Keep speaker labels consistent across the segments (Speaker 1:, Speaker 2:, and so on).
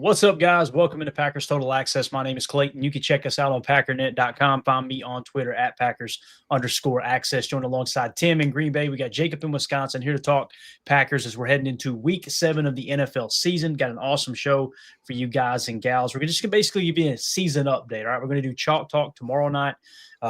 Speaker 1: What's up, guys? Welcome into Packers Total Access. My name is Clayton. You can check us out on packernet.com. Find me on Twitter at Packers_access. Joined alongside Tim in Green Bay. We got Jacob in Wisconsin here to talk Packers as we're heading into week 7 of the NFL season. Got an awesome show for you guys and gals. We're just going to basically give you a season update. All right, we're going to do Chalk Talk tomorrow night.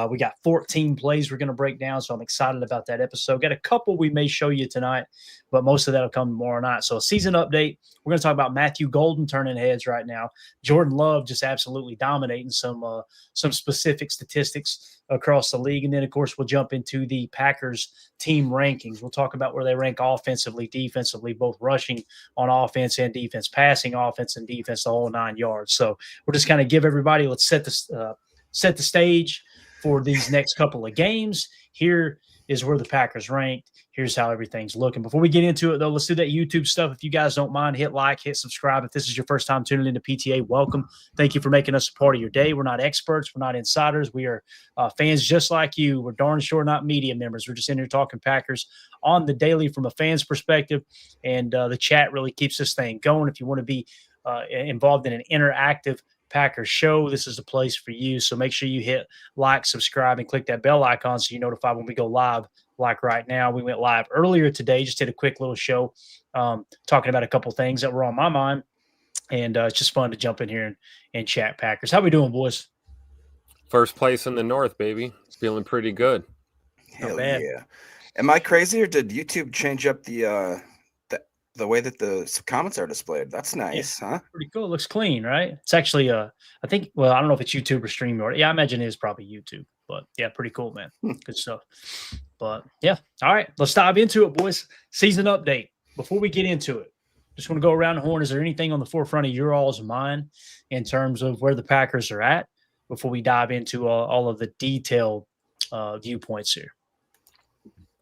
Speaker 1: We got 14 plays we're going to break down, so I'm excited about that episode. Got a couple we may show you tonight, but most of that will come tomorrow night. So a season update. We're going to talk about Matthew Golden turning heads right now. Jordan Love just absolutely dominating some specific statistics across the league. And then, of course, we'll jump into the Packers team rankings. We'll talk about where they rank offensively, defensively, both rushing on offense and defense, passing offense and defense, the whole 9 yards. So we'll just kind of give everybody, let's set the stage for these next couple of games. Here is where the Packers ranked. Here's how everything's looking. Before we get into it, though, let's do that YouTube stuff. If you guys don't mind, hit like, hit subscribe. If this is your first time tuning into PTA, welcome. Thank you for making us a part of your day. We're not experts. We're not insiders. We are fans just like you. We're darn sure not media members. We're just in here talking Packers on the daily from a fan's perspective, and the chat really keeps this thing going. If you want to be involved in an interactive Packers show, this is the place for you. So make sure you hit like, subscribe, and click that bell icon so you're notified when we go live. Like right now, we went live earlier today, just did a quick little show talking about a couple things that were on my mind, and it's just fun to jump in here and chat Packers. How we doing, boys?
Speaker 2: First place in the North, baby. It's feeling pretty good.
Speaker 3: Hell yeah. Am I crazy, or did YouTube change up the way that the comments are displayed? That's nice, huh?
Speaker 1: Pretty cool. It looks clean, right? It's actually, I think, well, I don't know if it's YouTube or Stream or, yeah, I imagine it is probably YouTube, but yeah, pretty cool, man. Good stuff. But yeah, all right, let's dive into it, boys. Season update. Before we get into it, just want to go around the horn. Is there anything on the forefront of your all's mind in terms of where the Packers are at before we dive into all of the detailed viewpoints here?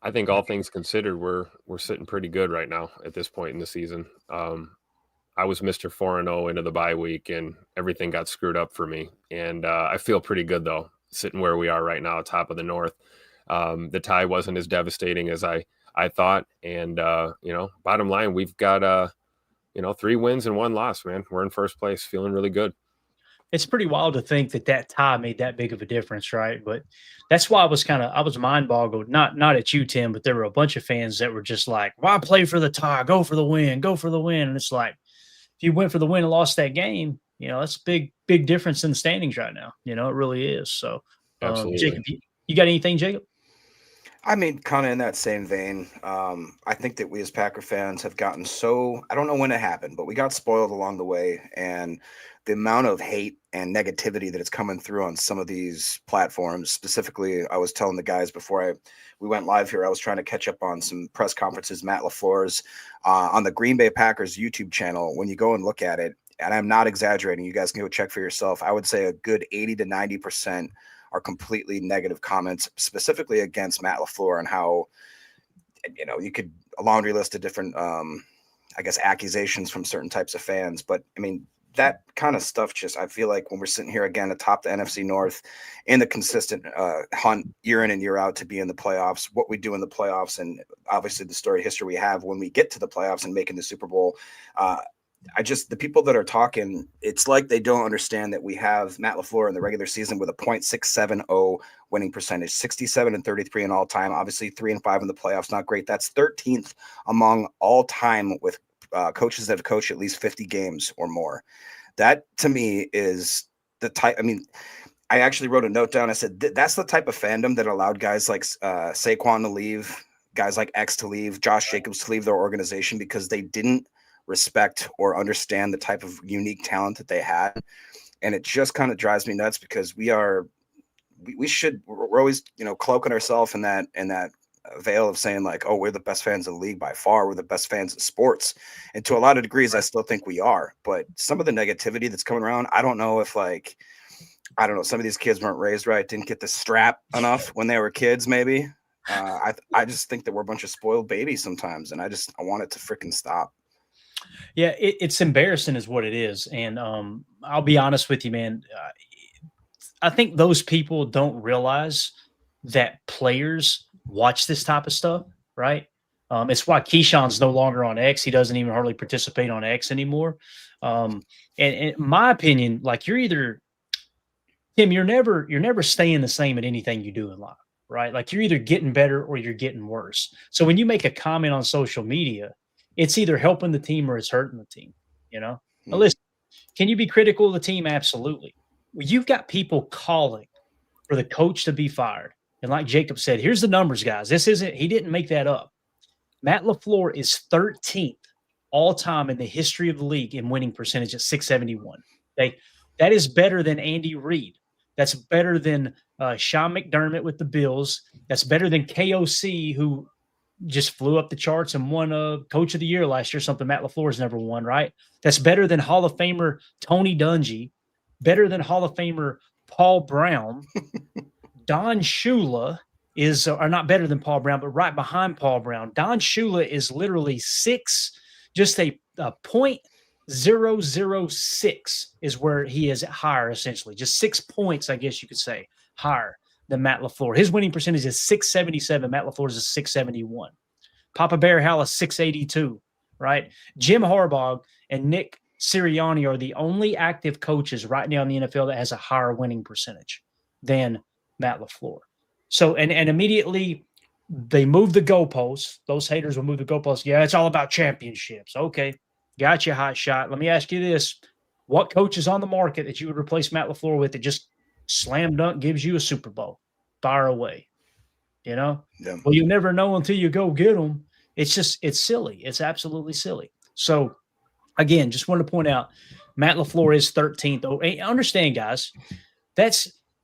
Speaker 2: I think all things considered, we're sitting pretty good right now at this point in the season. I was Mr. 4-0 into the bye week, and everything got screwed up for me. And I feel pretty good, though, sitting where we are right now, top of the North. The tie wasn't as devastating as I thought. And, bottom line, we've got, 3 wins and 1 loss, man. We're in first place, feeling really good.
Speaker 1: It's pretty wild to think that tie made that big of a difference, right? But that's why I was mind boggled, not at you, Tim, but there were a bunch of fans that were just like, why play for the tie? Go for the win. Go for the win. And it's like, if you went for the win and lost that game, that's a big difference in the standings right now. It really is. So, Jacob, you got anything, Jacob?
Speaker 3: I mean, kind of in that same vein, I think that we as Packer fans have gotten I don't know when it happened, but we got spoiled along the way. And the amount of hate and negativity that is coming through on some of these platforms, specifically, I was telling the guys before we went live here, I was trying to catch up on some press conferences, Matt LaFleur's on the Green Bay Packers YouTube channel. When you go and look at it, and I'm not exaggerating, you guys can go check for yourself, I would say a good 80 to 90% are completely negative comments, specifically against Matt LaFleur, and how, you could a laundry list of different, accusations from certain types of fans. But I mean, that kind of stuff, I feel like when we're sitting here again atop the NFC North in the consistent hunt year in and year out to be in the playoffs, what we do in the playoffs, and obviously the story history we have when we get to the playoffs and making the Super Bowl, the people that are talking, it's like they don't understand that we have Matt LaFleur in the regular season with a .670 winning percentage, 67-33 in all time, obviously 3-5 in the playoffs. Not great. That's 13th among all time with coaches that have coached at least 50 games or more. That to me is the type. I mean, I actually wrote a note down. I said, that's the type of fandom that allowed guys like Saquon to leave, guys like X to leave, Josh Jacobs to leave their organization, because they didn't respect or understand the type of unique talent that they had. And it just kind of drives me nuts, because we're always, cloaking ourselves in that veil of saying like, oh, we're the best fans of the league by far. We're the best fans of sports. And to a lot of degrees, I still think we are. But some of the negativity that's coming around, I don't know if some of these kids weren't raised right, didn't get the strap enough when they were kids, maybe. I just think that we're a bunch of spoiled babies sometimes. And I want it to freaking stop.
Speaker 1: Yeah, it's embarrassing is what it is. And I'll be honest with you, man. I think those people don't realize that players watch this type of stuff, right? It's why Keyshawn's no longer on X. He doesn't even hardly participate on X anymore. And in my opinion, like Tim, you're never staying the same at anything you do in life, right? Like you're either getting better or you're getting worse. So when you make a comment on social media, it's either helping the team or it's hurting the team, you know? Now listen, can you be critical of the team? Absolutely. Well, you've got people calling for the coach to be fired. And like Jacob said, here's the numbers, guys. He didn't make that up. Matt LaFleur is 13th all time in the history of the league in winning percentage at 671. Okay. That is better than Andy Reid. That's better than Sean McDermott with the Bills. That's better than KOC, who just flew up the charts and won Coach of the Year last year, something Matt LaFleur's never won, right? That's better than Hall of Famer Tony Dungy, better than Hall of Famer Paul Brown. Don Shula is, or not better than Paul Brown, but right behind Paul Brown. Don Shula is literally just a 0.006 is where he is higher, essentially. Just 6 points, I guess you could say, higher than Matt LaFleur. His winning percentage is 677. Matt LaFleur's is 671. Papa Bear Hall is 682, right? Jim Harbaugh and Nick Sirianni are the only active coaches right now in the NFL that has a higher winning percentage than Matt LaFleur. So, and immediately they move the goalposts. Those haters will move the goalposts. Yeah, it's all about championships. Okay, got you, hot shot. Let me ask you this. What coach is on the market that you would replace Matt LaFleur with that just slam dunk gives you a Super Bowl? Fire away. You know?
Speaker 3: Yeah.
Speaker 1: Well, you never know until you go get them. It's silly. It's absolutely silly. So, again, just wanted to point out, Matt LaFleur is 13th. Oh, understand, guys,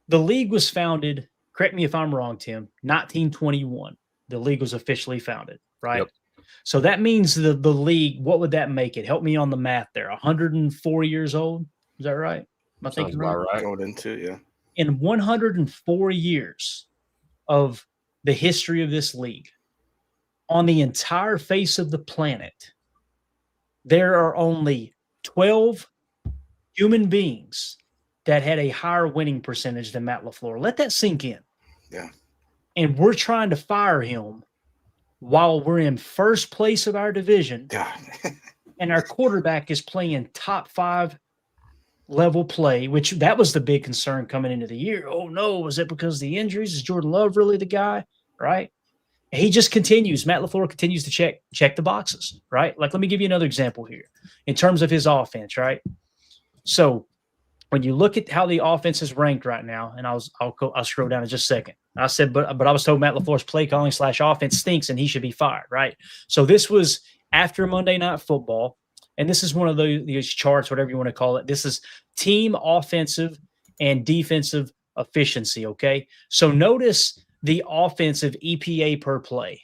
Speaker 1: the league was founded, correct me if I'm wrong, Tim, 1921. The league was officially founded, right?
Speaker 2: Yep.
Speaker 1: So that means the league, what would that make it? Help me on the math there. 104 years old? Is that right? Am I thinking right?
Speaker 3: Going into, yeah.
Speaker 1: In 104 years of the history of this league, on the entire face of the planet, there are only 12 human beings that had a higher winning percentage than Matt LaFleur. Let that sink in.
Speaker 3: Yeah.
Speaker 1: And we're trying to fire him while we're in first place of our division.
Speaker 3: God.
Speaker 1: And our quarterback is playing top 5 level play, which that was the big concern coming into the year. Oh no, was it because of the injuries? Is Jordan Love really the guy? Right? He just continues. Matt LaFleur continues to check the boxes, right? Like, let me give you another example here in terms of his offense, right? So when you look at how the offense is ranked right now, and I'll scroll down in just a second. I said, but I was told Matt LaFleur's play calling / offense stinks and he should be fired, right? So this was after Monday Night Football, and this is one of these charts, whatever you want to call it. This is team offensive and defensive efficiency, okay? So notice the offensive EPA per play.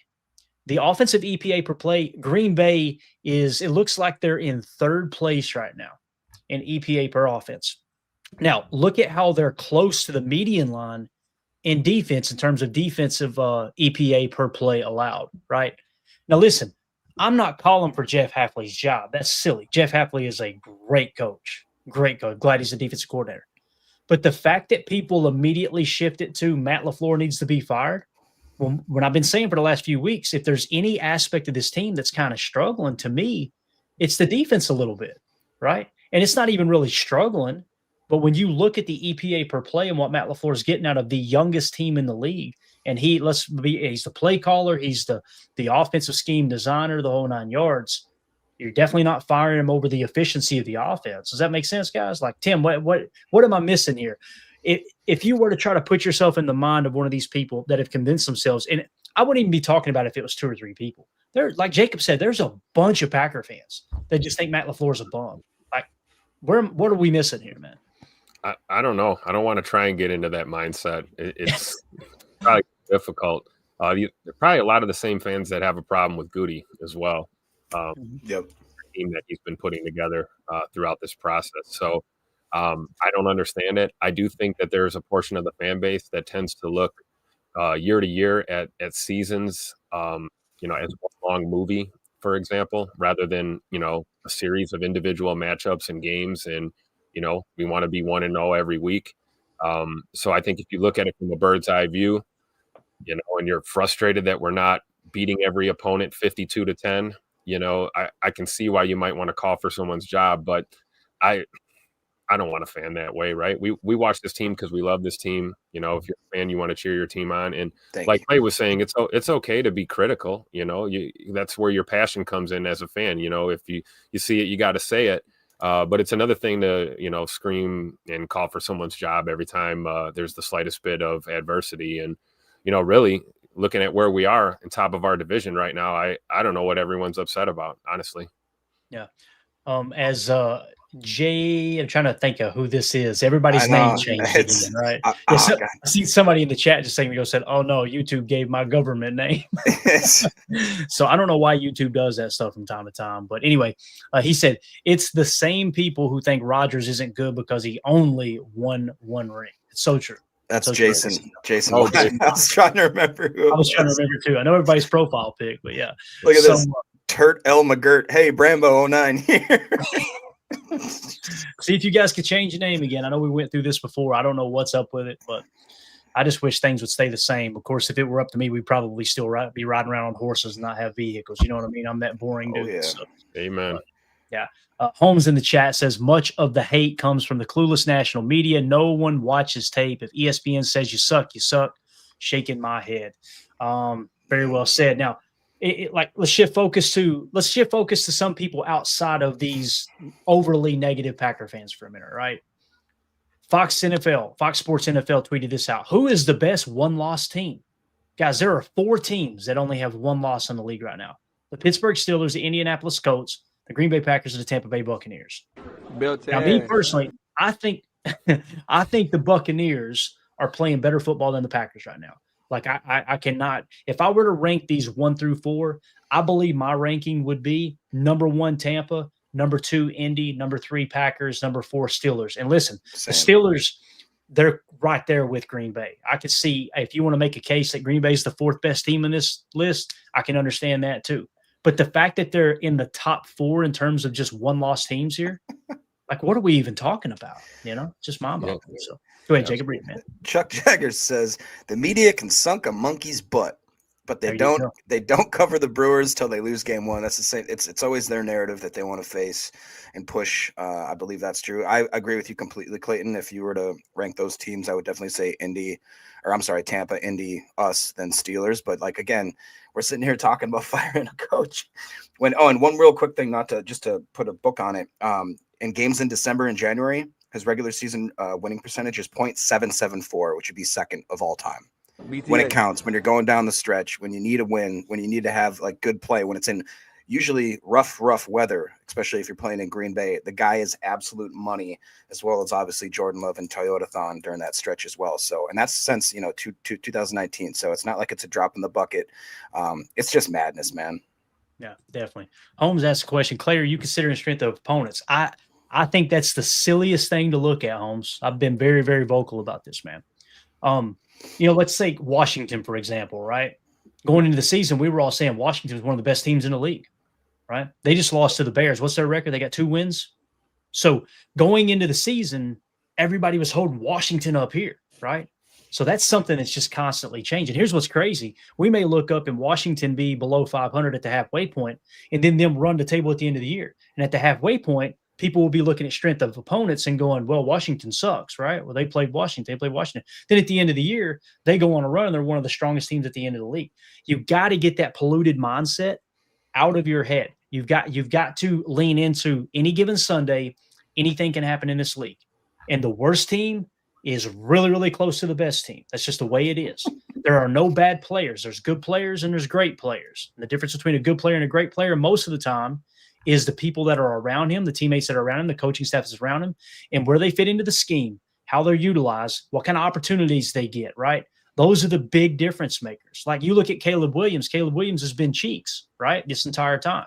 Speaker 1: The offensive EPA per play, Green Bay it looks like they're in 3rd place right now in EPA per offense. Now, look at how they're close to the median line in defense in terms of defensive EPA per play allowed, right? Now, listen, I'm not calling for Jeff Hafley's job. That's silly. Jeff Hafley is a great coach. Great coach. Glad he's a defensive coordinator. But the fact that people immediately shift it to Matt LaFleur needs to be fired, well, when I've been saying for the last few weeks, if there's any aspect of this team that's kind of struggling, to me, it's the defense a little bit, right? And it's not even really struggling. But when you look at the EPA per play and what Matt LaFleur is getting out of the youngest team in the league, and he's the play caller, he's the offensive scheme designer, the whole 9 yards, you're definitely not firing him over the efficiency of the offense. Does that make sense, guys? Like, Tim, what am I missing here? If you were to try to put yourself in the mind of one of these people that have convinced themselves, and I wouldn't even be talking about if it was 2 or 3 people. Like Jacob said, there's a bunch of Packer fans that just think Matt LaFleur's a bum. Like, what are we missing here, man?
Speaker 2: I don't know. I don't want to try and get into that mindset. It's probably difficult. Probably a lot of the same fans that have a problem with Goody as well.
Speaker 3: Yep.
Speaker 2: Team that he's been putting together throughout this process. So I don't understand it. I do think that there's a portion of the fan base that tends to look year to year at seasons, as one long movie, for example, rather than, a series of individual matchups and games. And, we want to be 1-0 every week. So I think if you look at it from a bird's eye view, and you're frustrated that we're not beating every opponent 52-10, I can see why you might want to call for someone's job. But I don't want to fan that way, right? We watch this team because we love this team. You know, if you're a fan, you want to cheer your team on. And like Clay was saying, it's okay to be critical. You know, that's where your passion comes in as a fan. You know, if you see it, you got to say it. But it's another thing to, you know, scream and call for someone's job every time there's the slightest bit of adversity. And, you know, really looking at where we are in top of our division right now, I don't know what everyone's upset about, honestly.
Speaker 1: Yeah. As Jay, I'm trying to think of who this is. Everybody's name changed again, right? I see somebody in the chat just saying, said, "Oh no, YouTube gave my government name." So I don't know why YouTube does that stuff from time to time. But anyway, he said it's the same people who think Rodgers isn't good because he only won one ring. It's so true.
Speaker 3: That's
Speaker 1: so
Speaker 3: Jason.
Speaker 1: True.
Speaker 3: Jason. Oh, I was trying to remember who.
Speaker 1: I was trying to remember too. I know everybody's profile pic, but yeah.
Speaker 3: Look at this. Turt L. McGirt. Hey, Brambo 09 here.
Speaker 1: See if you guys could change your name again. I know we went through this before. I don't know what's up with it, but I just wish things would stay the same. Of course, if it were up to me, we'd probably still be riding around on horses and not have vehicles. You know what I mean? I'm that boring dude.
Speaker 3: Yeah.
Speaker 1: So,
Speaker 2: amen.
Speaker 1: Yeah. Holmes in the chat says much of the hate comes from the clueless national media. No one watches tape. If ESPN says you suck, you suck. Shaking my head. Very well said. Now, let's shift focus to some people outside of these overly negative Packer fans for a minute, right? Fox Sports NFL tweeted this out. Who is the best one-loss team? Guys, there are 4 teams that only have one loss in the league right now. The Pittsburgh Steelers, the Indianapolis Colts, the Green Bay Packers, and the Tampa Bay Buccaneers. Now, me personally, I think the Buccaneers are playing better football than the Packers right now. Like I cannot, if I were to rank these 1 through 4, I believe my ranking would be number 1, Tampa, number 2, Indy, number 3, Packers, number 4, Steelers. And listen, the Steelers, they're right there with Green Bay. I could see if you want to make a case that Green Bay is the 4th best team in this list, I can understand that too. But the fact that they're in the top 4 in terms of just one-loss teams here, like what are we even talking about? You know, just mind-boggling. Yeah. So go ahead, Jacob Reed, man.
Speaker 3: Chuck Jagger says the media can sunk a monkey's butt, but they don't cover the Brewers till they lose game 1. That's the same. It's always their narrative that they want to face and push. I believe that's true. I agree with you completely, Clayton. If you were to rank those teams, I would definitely say Tampa, Indy, us, then Steelers. But like again, we're sitting here talking about firing a coach. And one real quick thing, just to put a book on it. In games in December and January, his regular season winning percentage is .774, which would be 2nd of all time. When it counts, when you're going down the stretch, when you need a win, when you need to have like good play, when it's in usually rough weather, especially if you're playing in Green Bay, the guy is absolute money, as well as obviously Jordan Love and Toyotathon during that stretch as well. So, and that's since 2019. So it's not like it's a drop in the bucket. It's just madness, man.
Speaker 1: Yeah, definitely. Holmes asked a question. Clay, are you considering strength of opponents? I think that's the silliest thing to look at, Holmes. I've been very, very vocal about this, man. Let's say Washington, for example, right? Going into the season, we were all saying Washington was one of the best teams in the league, right? They just lost to the Bears. What's their record? They got 2 wins. So going into the season, everybody was holding Washington up here, right? So that's something that's just constantly changing. Here's what's crazy. We may look up and Washington be below 500 at the halfway point, and then them run the table at the end of the year. And at the halfway point, people will be looking at strength of opponents and going, well, Washington sucks, right? Well, they played Washington. Then at the end of the year, they go on a run and they're one of the strongest teams at the end of the league. You've got to get that polluted mindset out of your head. You've got to lean into any given Sunday, anything can happen in this league. And the worst team is really, really close to the best team. That's just the way it is. There are no bad players. There's good players and there's great players. And the difference between a good player and a great player most of the time is the people that are around him, the teammates that are around him, the coaching staff is around him, and where they fit into the scheme, how they're utilized, what kind of opportunities they get, right? Those are the big difference makers. Like you look at Caleb Williams. Caleb Williams has been cheeks, right, this entire time.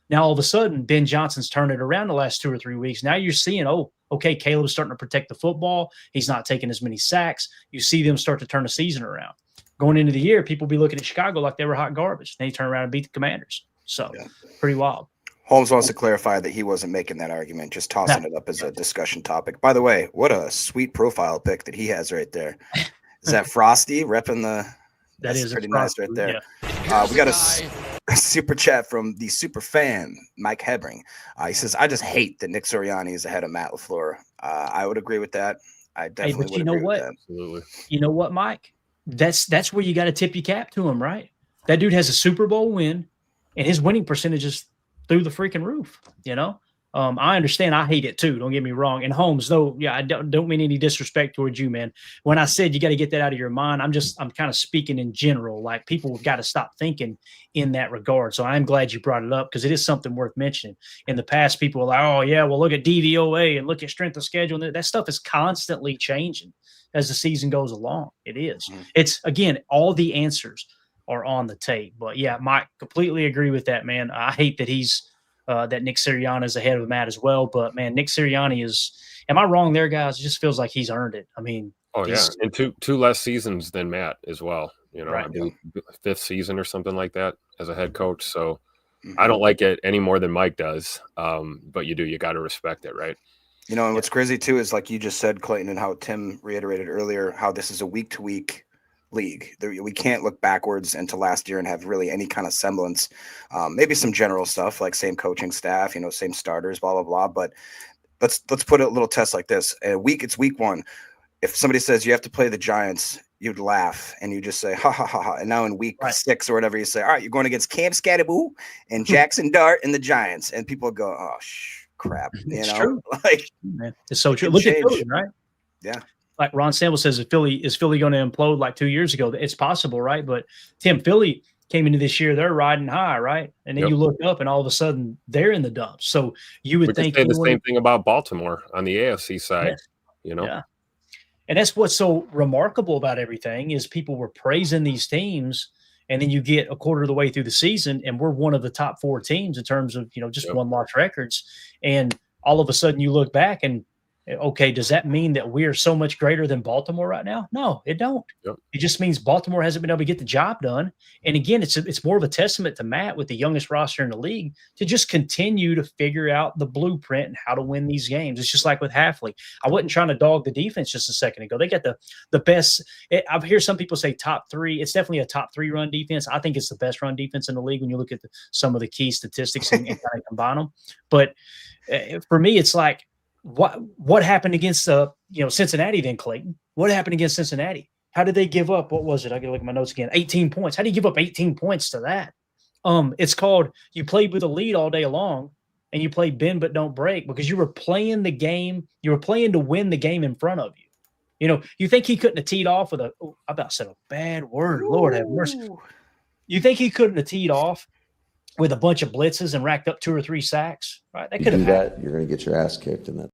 Speaker 1: Now, all of a sudden, Ben Johnson's turned it around the last 2 or 3 weeks. Now you're seeing, okay, Caleb's starting to protect the football. He's not taking as many sacks. You see them start to turn the season around. Going into the year, people be looking at Chicago like they were hot garbage. Then they turn around and beat the Commanders. So, Pretty wild.
Speaker 3: Holmes wants to clarify that he wasn't making that argument, just tossing it up as a discussion topic. By the way, what a sweet profile pic that he has right there. Is that Frosty repping the –
Speaker 1: That is
Speaker 3: pretty nice right there.
Speaker 1: Yeah.
Speaker 3: We got a super chat from the super fan, Mike Hebring. He says, I just hate that Nick Sirianni is ahead of Matt LaFleur. I would agree with that. I
Speaker 1: Hey,
Speaker 3: definitely
Speaker 1: but
Speaker 3: would
Speaker 1: you know
Speaker 3: agree with
Speaker 1: what?
Speaker 3: that.
Speaker 2: Absolutely.
Speaker 1: You know what, Mike? That's where you got to tip your cap to him, right? That dude has a Super Bowl win, and his winning percentage is through the freaking roof. You know, I understand. I hate it too. Don't get me wrong. And Holmes, though, yeah, I don't mean any disrespect towards you, man. When I said you got to get that out of your mind, I'm kind of speaking in general. Like people have got to stop thinking in that regard. So I'm glad you brought it up because it is something worth mentioning. In the past, people were like, "Oh yeah, well look at DVOA and look at strength of schedule." And that stuff is constantly changing as the season goes along. It is. It's again, all the answers are on the tape. But yeah, Mike, completely agree with that, man. I hate that that Nick Sirianni is ahead of Matt as well. But man, Nick Sirianni is. Am I wrong there, guys? It just feels like he's earned it. I mean,
Speaker 2: Oh yeah, and two less seasons than Matt as well. You know,
Speaker 1: Right.
Speaker 2: I believe 5th season or something like that as a head coach. So I don't like it any more than Mike does. But you got to respect it, right?
Speaker 3: You know, and what's crazy too is like you just said, Clayton, and how Tim reiterated earlier, how this is a week-to-week league. We can't look backwards into last year and have really any kind of semblance. Maybe some general stuff like same coaching staff, you know, same starters, blah blah blah. But let's put a little test like this. It's week 1. If somebody says you have to play the Giants, you'd laugh and you just say ha ha ha ha. And now in week 6 or whatever, you say, all right, you're going against Cam Scatterboo and Jackson Dart and the Giants, and people go, oh crap, you
Speaker 1: It's
Speaker 3: know,
Speaker 1: true.
Speaker 3: like
Speaker 1: Man, it's so true.
Speaker 3: can
Speaker 1: Look at
Speaker 3: change.
Speaker 1: Philly, right?
Speaker 3: Yeah.
Speaker 1: Like Ron Samuel says, is Philly going to implode like 2 years ago? It's possible, right? But Tim, Philly came into this year, they're riding high, right? And then you look up and all of a sudden they're in the dumps. So you would think
Speaker 2: say the same thing about Baltimore on the AFC side, you know?
Speaker 1: Yeah. And that's what's so remarkable about everything is people were praising these teams, and then you get a quarter of the way through the season, and we're one of the top 4 teams in terms of, you know, just one-loss records. And all of a sudden you look back and, okay, does that mean that we are so much greater than Baltimore right now? No, it don't. It just means Baltimore hasn't been able to get the job done. And again, it's more of a testament to Matt with the youngest roster in the league to just continue to figure out the blueprint and how to win these games. It's just like with Hafley. I wasn't trying to dog the defense just a second ago. They got the best. I hear some people say top 3. It's definitely a top 3 run defense. I think it's the best run defense in the league when you look at some of the key statistics and kind of combine them. But for me, it's like, what happened against Cincinnati then, Clayton? What happened against Cincinnati? How did they give up? What was it? I gotta look at my notes again. 18 points. How do you give up 18 points to that? It's called you played with a lead all day long and you played bend but don't break because you were playing the game. You were playing to win the game in front of you. You know, you think he couldn't have teed off with I about said a bad word. Ooh. Lord have mercy. You think he couldn't have teed off with a bunch of blitzes and racked up 2 or 3 sacks? Right? That could have happened.
Speaker 4: You're going to get your ass kicked in that.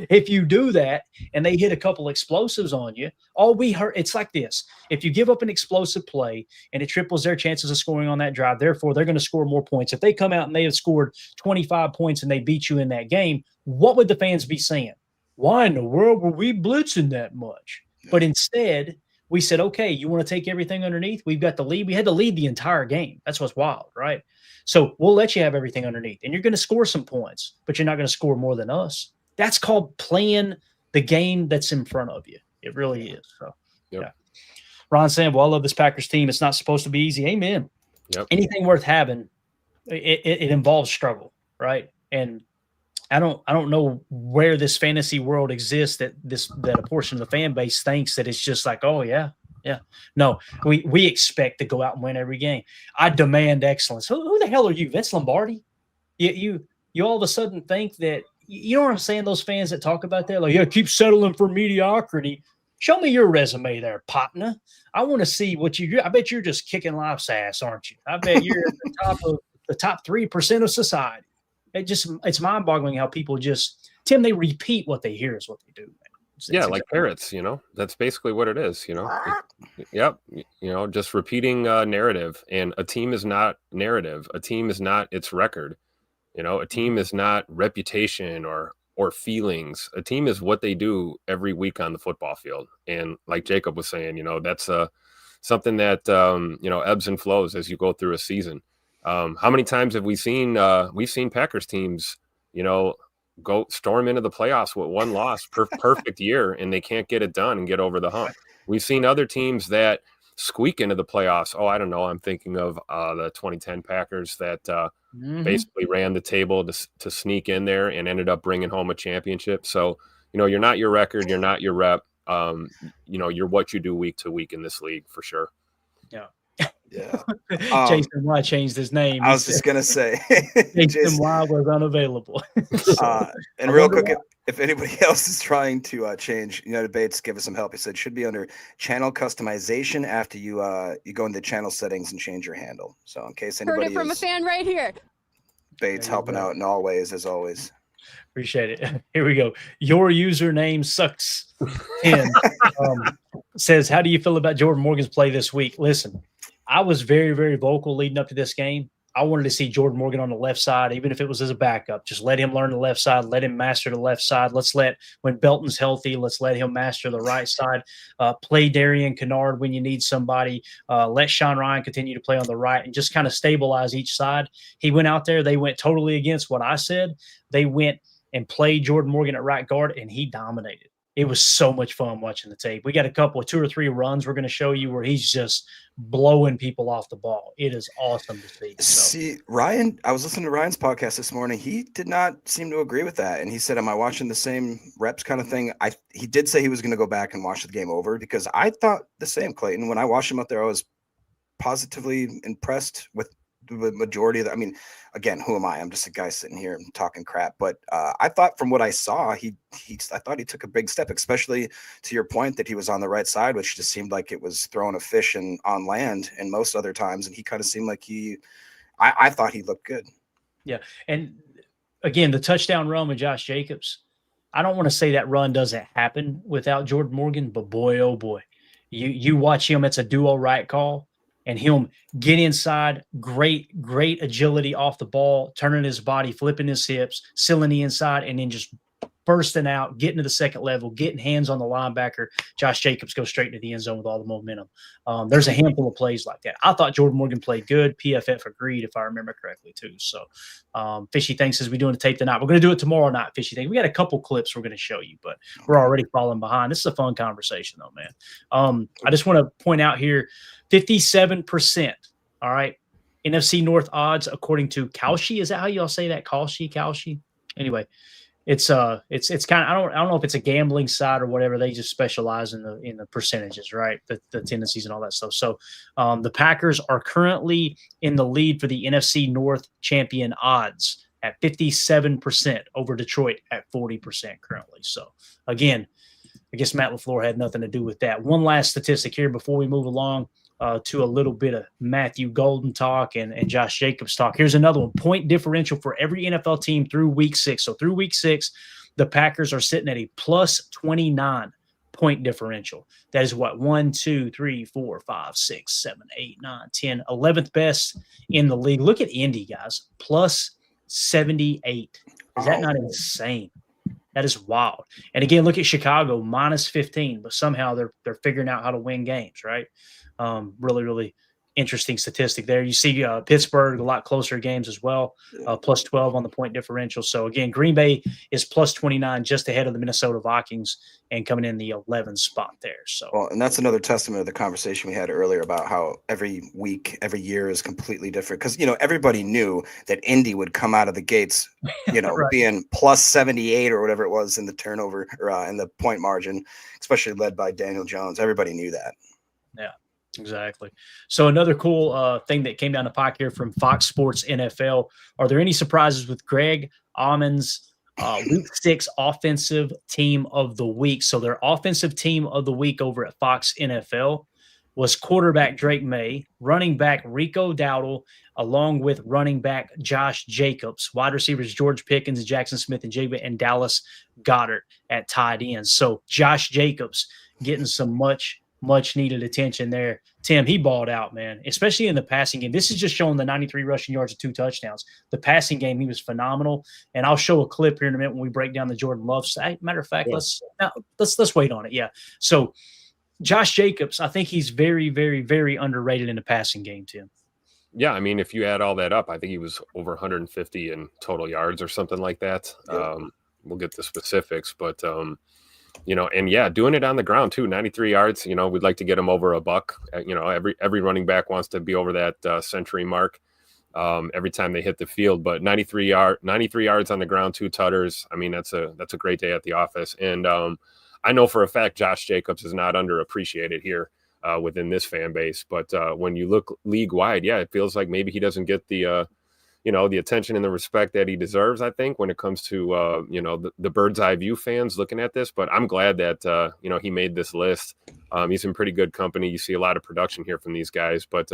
Speaker 1: If you do that and they hit a couple explosives on you, all we heard, it's like this. If you give up an explosive play and it triples their chances of scoring on that drive, therefore they're going to score more points. If they come out and they have scored 25 points and they beat you in that game, what would the fans be saying? Why in the world were we blitzing that much? But instead, we said, okay, you want to take everything underneath? We've got the lead. We had to lead the entire game. That's what's wild, right? So we'll let you have everything underneath. And you're going to score some points, but you're not going to score more than us. That's called playing the game that's in front of you. It really is. So, yeah. Ron saying, well, I love this Packers team. It's not supposed to be easy. Amen. Anything worth having, it involves struggle, right? And I don't know where this fantasy world exists that a portion of the fan base thinks that it's just like, oh yeah. No, we expect to go out and win every game. I demand excellence. Who the hell are you, Vince Lombardi? You all of a sudden think that. You know what I'm saying? Those fans that talk about that, like, yeah, keep settling for mediocrity. Show me your resume there, partner. I want to see what you do. I bet you're just kicking life's ass, aren't you? I bet you're at the top 3% of society. It's mind-boggling how people Tim, they repeat what they hear is what they do. It's
Speaker 2: like parrots, you know, that's basically what it is, you know? Yep. You know, just repeating narrative, and a team is not narrative. A team is not its record. You know, a team is not reputation or feelings. A team is what they do every week on the football field. And like Jacob was saying, you know, that's something that, you know, ebbs and flows as you go through a season. How many times have we've seen Packers teams, you know, go storm into the playoffs with one loss, perfect year, and they can't get it done and get over the hump. We've seen other teams that squeak into the playoffs. Oh, I don't know. I'm thinking of the 2010 Packers that basically ran the table to sneak in there and ended up bringing home a championship. So, you're not your record, you're not your rep. You're what you do week to week in this league for sure.
Speaker 1: Yeah.
Speaker 3: Yeah.
Speaker 1: Jason Y changed his name.
Speaker 3: I was just going to say.
Speaker 1: Jason Y was unavailable.
Speaker 3: And real quick, if anybody else is trying to change United Bates, give us some help. He said it should be under channel customization after you go into channel settings and change your handle. So in case anybody
Speaker 4: heard it from a fan right here.
Speaker 3: Bates helping out in all ways, as always.
Speaker 1: Appreciate it. Here we go. Your username sucks. 10 says, how do you feel about Jordan Morgan's play this week? Listen, I was very, very vocal leading up to this game. I wanted to see Jordan Morgan on the left side, even if it was as a backup. Just let him learn the left side. Let him master the left side. When Belton's healthy, let's let him master the right side. Play Darian Kennard when you need somebody. Let Sean Ryan continue to play on the right and just kind of stabilize each side. He went out there. They went totally against what I said. They went and played Jordan Morgan at right guard, and he dominated. It was so much fun watching the tape. We got a couple of 2 or 3 runs we're going to show you where he's just blowing people off the ball. It is awesome to see.
Speaker 3: See, Ryan, I was listening to Ryan's podcast this morning. He did not seem to agree with that. And he said, am I watching the same reps kind of thing? He did say he was going to go back and watch the game over because I thought the same, Clayton. When I watched him up there, I was positively impressed with the majority of the, I mean, again, who am I? I'm just a guy sitting here and talking crap. But I thought from what I saw, I thought he took a big step, especially to your point that he was on the right side, which just seemed like it was throwing a fish on land and most other times. And he kind of seemed like I thought he looked good.
Speaker 1: Yeah. And again, the touchdown run with Josh Jacobs, I don't want to say that run doesn't happen without Jordan Morgan, but boy, oh boy, you watch him. It's a duo right call. And him get inside, great agility off the ball, turning his body, flipping his hips, sealing the inside, and then just bursting out, getting to the second level, getting hands on the linebacker. Josh Jacobs goes straight into the end zone with all the momentum. There's a handful of plays like that. I thought Jordan Morgan played good. PFF agreed, if I remember correctly, too. So Fishy thinks as we're doing the tape tonight. We're going to do it tomorrow night, Fishy thinks. We got a couple clips we're going to show you, but we're already falling behind. This is a fun conversation, though, man. I just want to point out here, 57%, all right, NFC North odds according to Kalshi. Is that how y'all say that? Kalshi? Anyway, it's kind of I don't know if it's a gambling site or whatever. They just specialize in the percentages, right? The tendencies and all that stuff. So the Packers are currently in the lead for the NFC North champion odds at 57% over Detroit at 40% currently. So again, I guess Matt LaFleur had nothing to do with that. One last statistic here before we move along to a little bit of Matthew Golden talk and Josh Jacobs talk. Here's another one. Point differential for every NFL team through week 6. So through week 6, the Packers are sitting at a plus 29 point differential. That is what? 1, 2, 3, 4, 5, 6, 7, 8, 9, 10, 11th best in the league. Look at Indy, guys. Plus 78. Is that not insane? That is wild. And again, look at Chicago, minus 15, but somehow they're figuring out how to win games, right? Really, really interesting statistic there. You see Pittsburgh, a lot closer games as well, plus 12 on the point differential. So again, Green Bay is plus 29, just ahead of the Minnesota Vikings and coming in the 11th spot there. So,
Speaker 3: well, and that's another testament of the conversation we had earlier about how every week, every year is completely different. Because, everybody knew that Indy would come out of the gates, right, being plus 78 or whatever it was in the turnover or in the point margin, especially led by Daniel Jones. Everybody knew that.
Speaker 1: Yeah. Exactly. So another cool thing that came down the pike here from Fox Sports NFL. Are there any surprises with Greg Auman's Week 6 offensive team of the week? So their offensive team of the week over at Fox NFL was quarterback Drake May, running back Rico Dowdle, along with running back Josh Jacobs, wide receivers George Pickens, Jackson Smith, and Dallas Goedert at tight ends. So Josh Jacobs getting some much needed attention there. Tim, he balled out, man, especially in the passing game. This is just showing the 93 rushing yards and 2 touchdowns. The passing game, he was phenomenal. And I'll show a clip here in a minute when we break down the Jordan Love. Matter of fact, let's wait on it. Yeah. So Josh Jacobs, I think he's very, very, very underrated in the passing game, Tim.
Speaker 2: Yeah, I mean, if you add all that up, I think he was over 150 in total yards or something like that. Yeah. We'll get the specifics, but and yeah, doing it on the ground too. 93 yards. We'd like to get him over a buck. Every running back wants to be over that century mark every time they hit the field. But 93 yards on the ground, 2 tutters. I mean, that's a great day at the office. And I know for a fact Josh Jacobs is not underappreciated here within this fan base. But when you look league wide, yeah, it feels like maybe he doesn't get the the attention and the respect that he deserves, I think, when it comes to, the bird's eye view fans looking at this. But I'm glad that, he made this list. He's in pretty good company. You see a lot of production here from these guys. But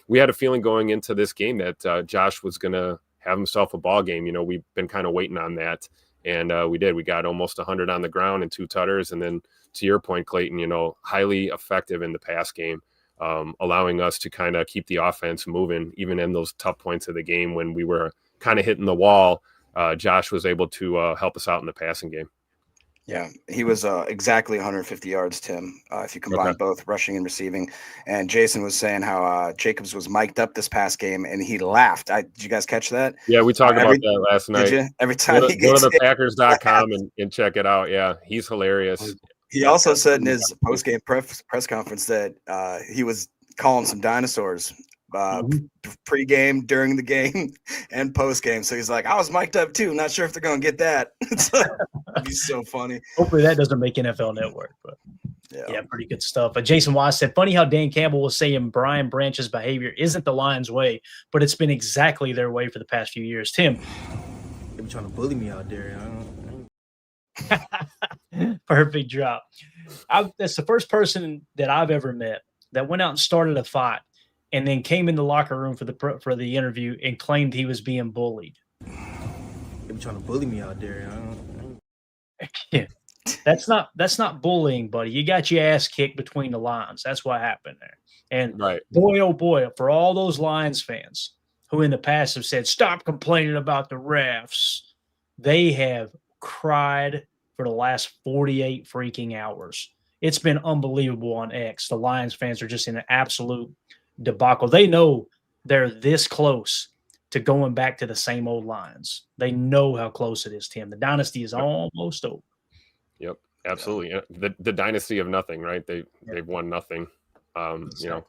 Speaker 2: we had a feeling going into this game that Josh was going to have himself a ball game. We've been kind of waiting on that. And we did. We got almost 100 on the ground and 2 tutters. And then to your point, Clayton, highly effective in the pass game. Allowing us to kind of keep the offense moving, even in those tough points of the game when we were kind of hitting the wall. Josh was able to help us out in the passing game.
Speaker 3: Yeah, he was exactly 150 yards, Tim, if you combine both rushing and receiving. And Jason was saying how Jacobs was mic'd up this past game, and he laughed. Did you guys catch that?
Speaker 2: Yeah, we talked about that last night.
Speaker 3: Did you? Every time
Speaker 2: go to the Packers.com and check it out. Yeah, he's hilarious.
Speaker 3: He also said in his post-game press conference that he was calling some dinosaurs pre-game, during the game, and post-game. So he's like, I was mic'd up too. Not sure if they're going to get that. It'd be so funny.
Speaker 1: Hopefully that doesn't make NFL Network. But yeah, pretty good stuff. But Jason Wise said, funny how Dan Campbell was saying Brian Branch's behavior isn't the Lions' way, but it's been exactly their way for the past few years. Tim.
Speaker 4: They be trying to bully me out there.
Speaker 1: Perfect drop. That's the first person that I've ever met that went out and started a fight and then came in the locker room for the interview and claimed he was being bullied.
Speaker 4: They be trying to bully me out there.
Speaker 1: Yeah. That's not bullying, buddy. You got your ass kicked between the lines. That's what happened there. And boy, oh boy, for all those Lions fans who in the past have said, stop complaining about the refs, they have cried for the last 48 freaking hours. It's been unbelievable on X. The Lions fans are just in an absolute debacle. They know they're this close to going back to the same old Lions. They know how close it is, Tim. The dynasty is almost over.
Speaker 2: Yep, absolutely. The dynasty of nothing, right? They've won nothing.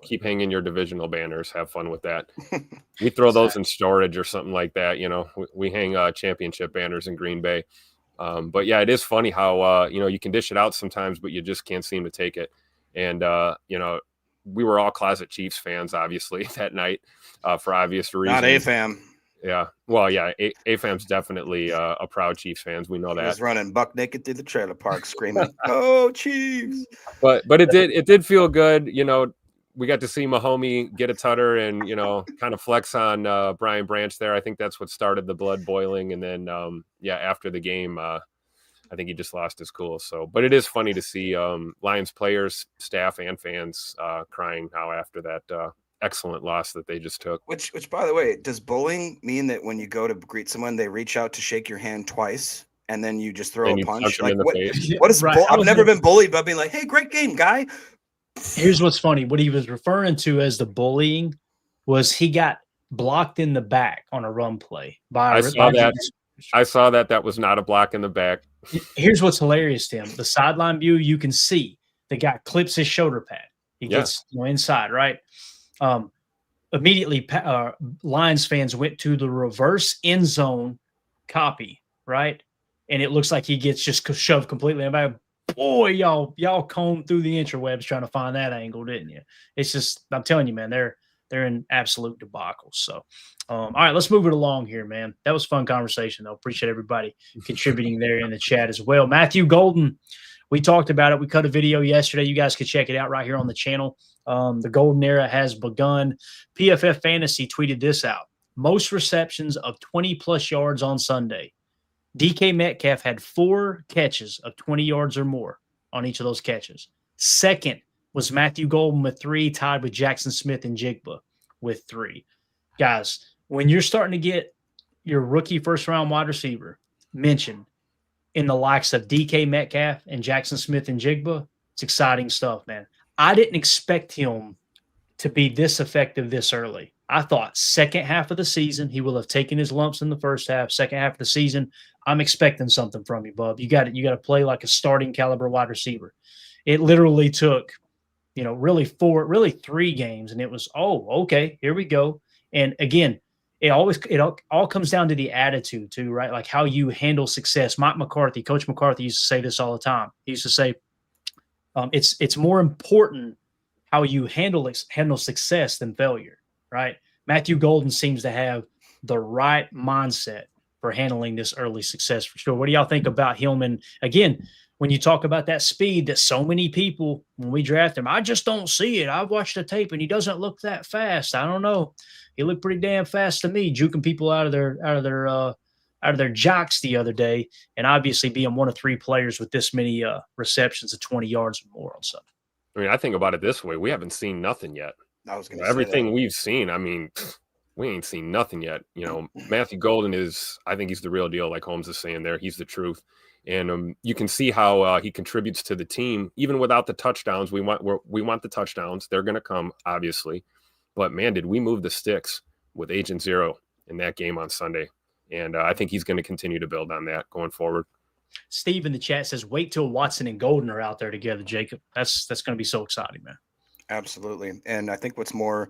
Speaker 2: Keep hanging your divisional banners. Have fun with that. We throw those in storage or something like that. We hang championship banners in Green Bay. But yeah, it is funny how, you can dish it out sometimes, but you just can't seem to take it. And, we were all closet Chiefs fans, obviously, that night for obvious reasons.
Speaker 3: Not A-Fam.
Speaker 2: Yeah. Well, yeah, A-Fam's definitely a proud Chiefs fans. We know that.
Speaker 3: He was running buck naked through the trailer park screaming, "Oh, Chiefs!"
Speaker 2: But it did feel good. We got to see Mahomie get a tutter and, kind of flex on Brian Branch there. I think that's what started the blood boiling. And then, after the game, I think he just lost his cool. So, but it is funny to see Lions players, staff, and fans crying now after that excellent loss that they just took.
Speaker 3: Which, by the way, does bullying mean that when you go to greet someone, they reach out to shake your hand twice and then you just throw a punch?
Speaker 2: Like,
Speaker 3: what is I've never been bullied by being like, "Hey, great game, guy."
Speaker 1: Here's what's funny. What he was referring to as the bullying was he got blocked in the back on a run play.
Speaker 2: I saw that. That was not a block in the back.
Speaker 1: Here's what's hilarious, Tim. The sideline view, you can see the guy clips his shoulder pad. He gets inside, right? Immediately, Lions fans went to the reverse end zone copy, right? And it looks like he gets just shoved completely in the back. Boy, y'all combed through the interwebs trying to find that angle, didn't you? It's just, I'm telling you, man, they're in absolute debacle. So, all right, let's move it along here, man. That was a fun conversation, though. Appreciate everybody contributing there in the chat as well. Matthew Golden, we talked about it. We cut a video yesterday. You guys could check it out right here on the channel. The golden era has begun. PFF Fantasy tweeted this out. Most receptions of 20-plus yards on Sunday. DK Metcalf had 4 catches of 20 yards or more on each of those catches. Second was Matthew Golden with 3, tied with Jackson Smith and Jigba with 3. Guys, when you're starting to get your rookie first-round wide receiver mentioned in the likes of DK Metcalf and Jackson Smith and Jigba, it's exciting stuff, man. I didn't expect him to be this effective this early. I thought second half of the season, he will have taken his lumps in the first half. Second half of the season, I'm expecting something from you, bub. You got to play like a starting caliber wide receiver. It literally took, really 3 games, and it was, oh, okay, here we go. And again, it all comes down to the attitude too, right? Like how you handle success. Coach McCarthy used to say this all the time. He used to say, it's more important how you handle success than failure, right? Matthew Golden seems to have the right mindset for handling this early success for sure. What do y'all think about him? And again, when you talk about that speed that so many people, when we draft him, I just don't see it. I've watched the tape and he doesn't look that fast. I don't know. He looked pretty damn fast to me, juking people out of their jocks the other day, and obviously being one of 3 players with this many receptions of 20 yards or more. So,
Speaker 2: I mean, I think about it this way: we haven't seen nothing yet.
Speaker 3: I was going to
Speaker 2: everything we've seen. I mean, we ain't seen nothing yet. Matthew Golden I think he's the real deal. Like Holmes is saying there, he's the truth. And you can see how he contributes to the team, even without the touchdowns. We want the touchdowns. They're going to come, obviously. But, man, did we move the sticks with Agent Zero in that game on Sunday. And I think he's going to continue to build on that going forward.
Speaker 1: Steve in the chat says, wait till Watson and Golden are out there together, Jacob. That's going to be so exciting, man.
Speaker 3: Absolutely. And I think what's more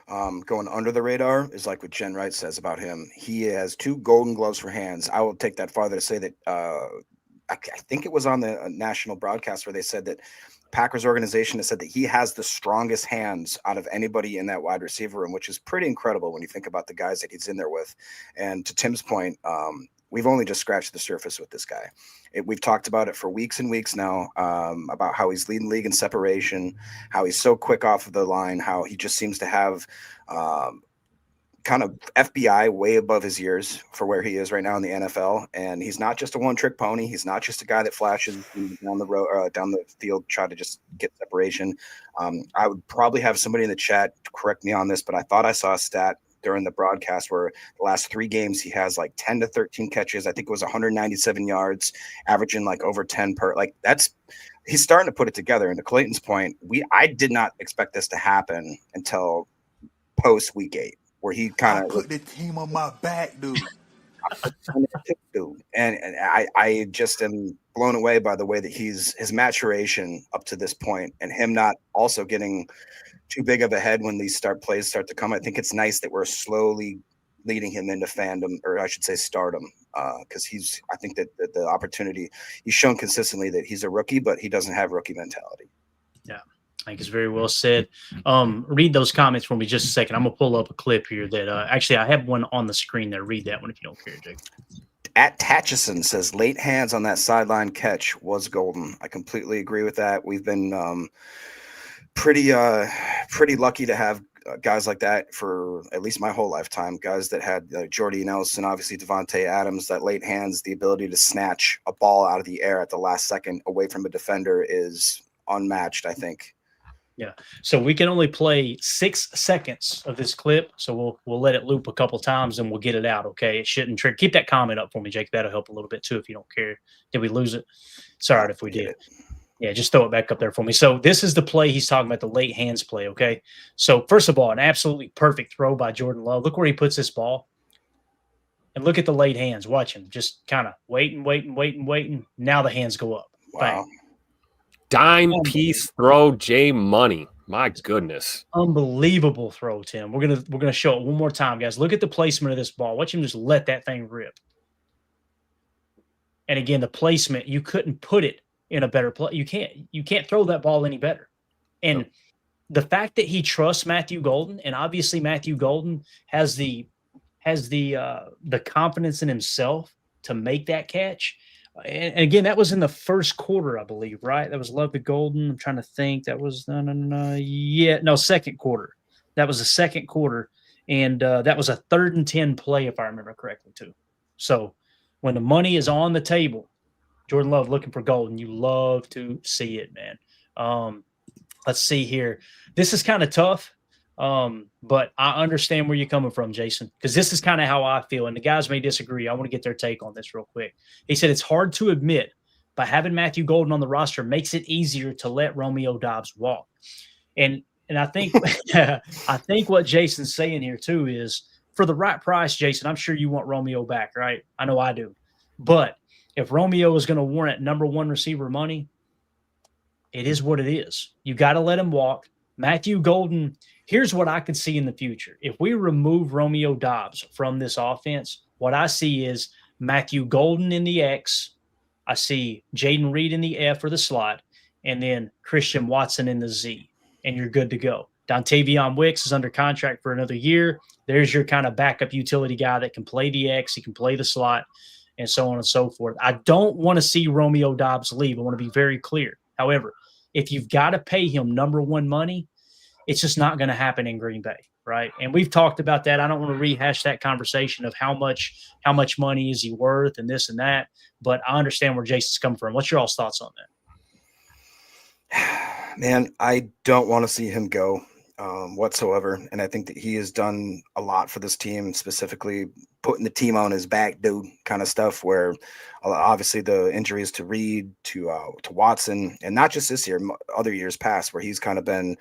Speaker 3: going under the radar is like what Jen Wright says about him. He has 2 golden gloves for hands. I will take that farther to say that I think it was on the national broadcast where they said that Packers organization has said that he has the strongest hands out of anybody in that wide receiver room, which is pretty incredible when you think about the guys that he's in there with. And to Tim's point, we've only just scratched the surface with this guy. We've talked about it for weeks and weeks now, about how he's leading the league in separation, how he's so quick off of the line, how he just seems to have kind of FBI way above his years for where he is right now in the NFL. And he's not just a one-trick pony. He's not just a guy that flashes down the road, down the field, try to just get separation. I would probably have somebody in the chat correct me on this, but I thought I saw a stat during the broadcast where the last 3 games he has like 10 to 13 catches. I think it was 197 yards, averaging like over 10 per. Like he's starting to put it together. And to Clayton's point, I did not expect this to happen until post week 8, where he kind of
Speaker 5: put the team on my back, dude.
Speaker 3: And I just am blown away by the way that his maturation up to this point, and him not also getting too big of a head when these plays start to come. I think it's nice that we're slowly leading him into fandom, or I should say stardom, because I think that the opportunity, he's shown consistently that he's a rookie, but he doesn't have rookie mentality.
Speaker 1: Yeah, I think it's very well said. Read those comments for me just a second. I'm going to pull up a clip here that actually I have one on the screen there. Read that one if you don't care, Jake.
Speaker 3: At Tatchison says late hands on that sideline catch was golden. I completely agree with that. We've been pretty lucky to have guys like that for at least my whole lifetime. Guys that had Jordy Nelson, obviously Devontae Adams, that late hands, the ability to snatch a ball out of the air at the last second away from a defender is unmatched, I think.
Speaker 1: Yeah. So we can only play 6 seconds of this clip. So we'll let it loop a couple times and we'll get it out. Okay. It shouldn't trigger. Keep that comment up for me, Jake. That'll help a little bit too if you don't care. Did we lose it? Sorry if we did. Yeah, just throw it back up there for me. So this is the play he's talking about, the late hands play, okay? So first of all, an absolutely perfect throw by Jordan Love. Look where he puts this ball. And look at the late hands. Watch him. Just kind of waiting. Now the hands go up.
Speaker 3: Wow.
Speaker 1: Bang.
Speaker 2: Dime piece throw, J Money. My goodness.
Speaker 1: Unbelievable throw, Tim. We're gonna show it one more time, guys. Look at the placement of this ball. Watch him just let that thing rip. And again, the placement, you couldn't put it in a better play. You can't throw that ball any better. And the fact that he trusts Matthew Golden, and obviously Matthew Golden has the confidence in himself to make that catch. And again, that was in the first quarter, I believe, right? That was Love to Golden. I'm trying to think. That was second quarter. That was the second quarter. And that was a 3rd and 10 play, if I remember correctly, too. So when the money is on the table, Jordan Love looking for Golden. You love to see it, man. Let's see here. This is kind of tough, but I understand where you're coming from, Jason, because this is kind of how I feel. And the guys may disagree. I want to get their take on this real quick. He said it's hard to admit, but having Matthew Golden on the roster makes it easier to let Romeo Doubs walk. And And I think I think what Jason's saying here too is for the right price, Jason, I'm sure you want Romeo back, right? I know I do. But if Romeo is going to warrant number one receiver money, it is what it is. You got to let him walk. Matthew Golden, here's what I could see in the future. If we remove Romeo Doubs from this offense, what I see is Matthew Golden in the X. I see Jaden Reed in the F or the slot, and then Christian Watson in the Z, and you're good to go. Dontavion Wicks is under contract for another year. There's your kind of backup utility guy that can play the X, he can play the slot, and so on and so forth. I don't want to see Romeo Doubs leave. I want to be very clear. However, if you've got to pay him number one money, it's just not going to happen in Green Bay, right? And we've talked about that. I don't want to rehash that conversation of how much money is he worth and this and that, but I understand where Jason's coming from. What's your all's thoughts on
Speaker 3: that? Man, I don't want to see him go whatsoever, and I think that he has done a lot for this team, specifically putting the team on his back, dude, kind of stuff. Where obviously the injuries to Reed, to Watson, and not just this year, other years past, where he's kind of been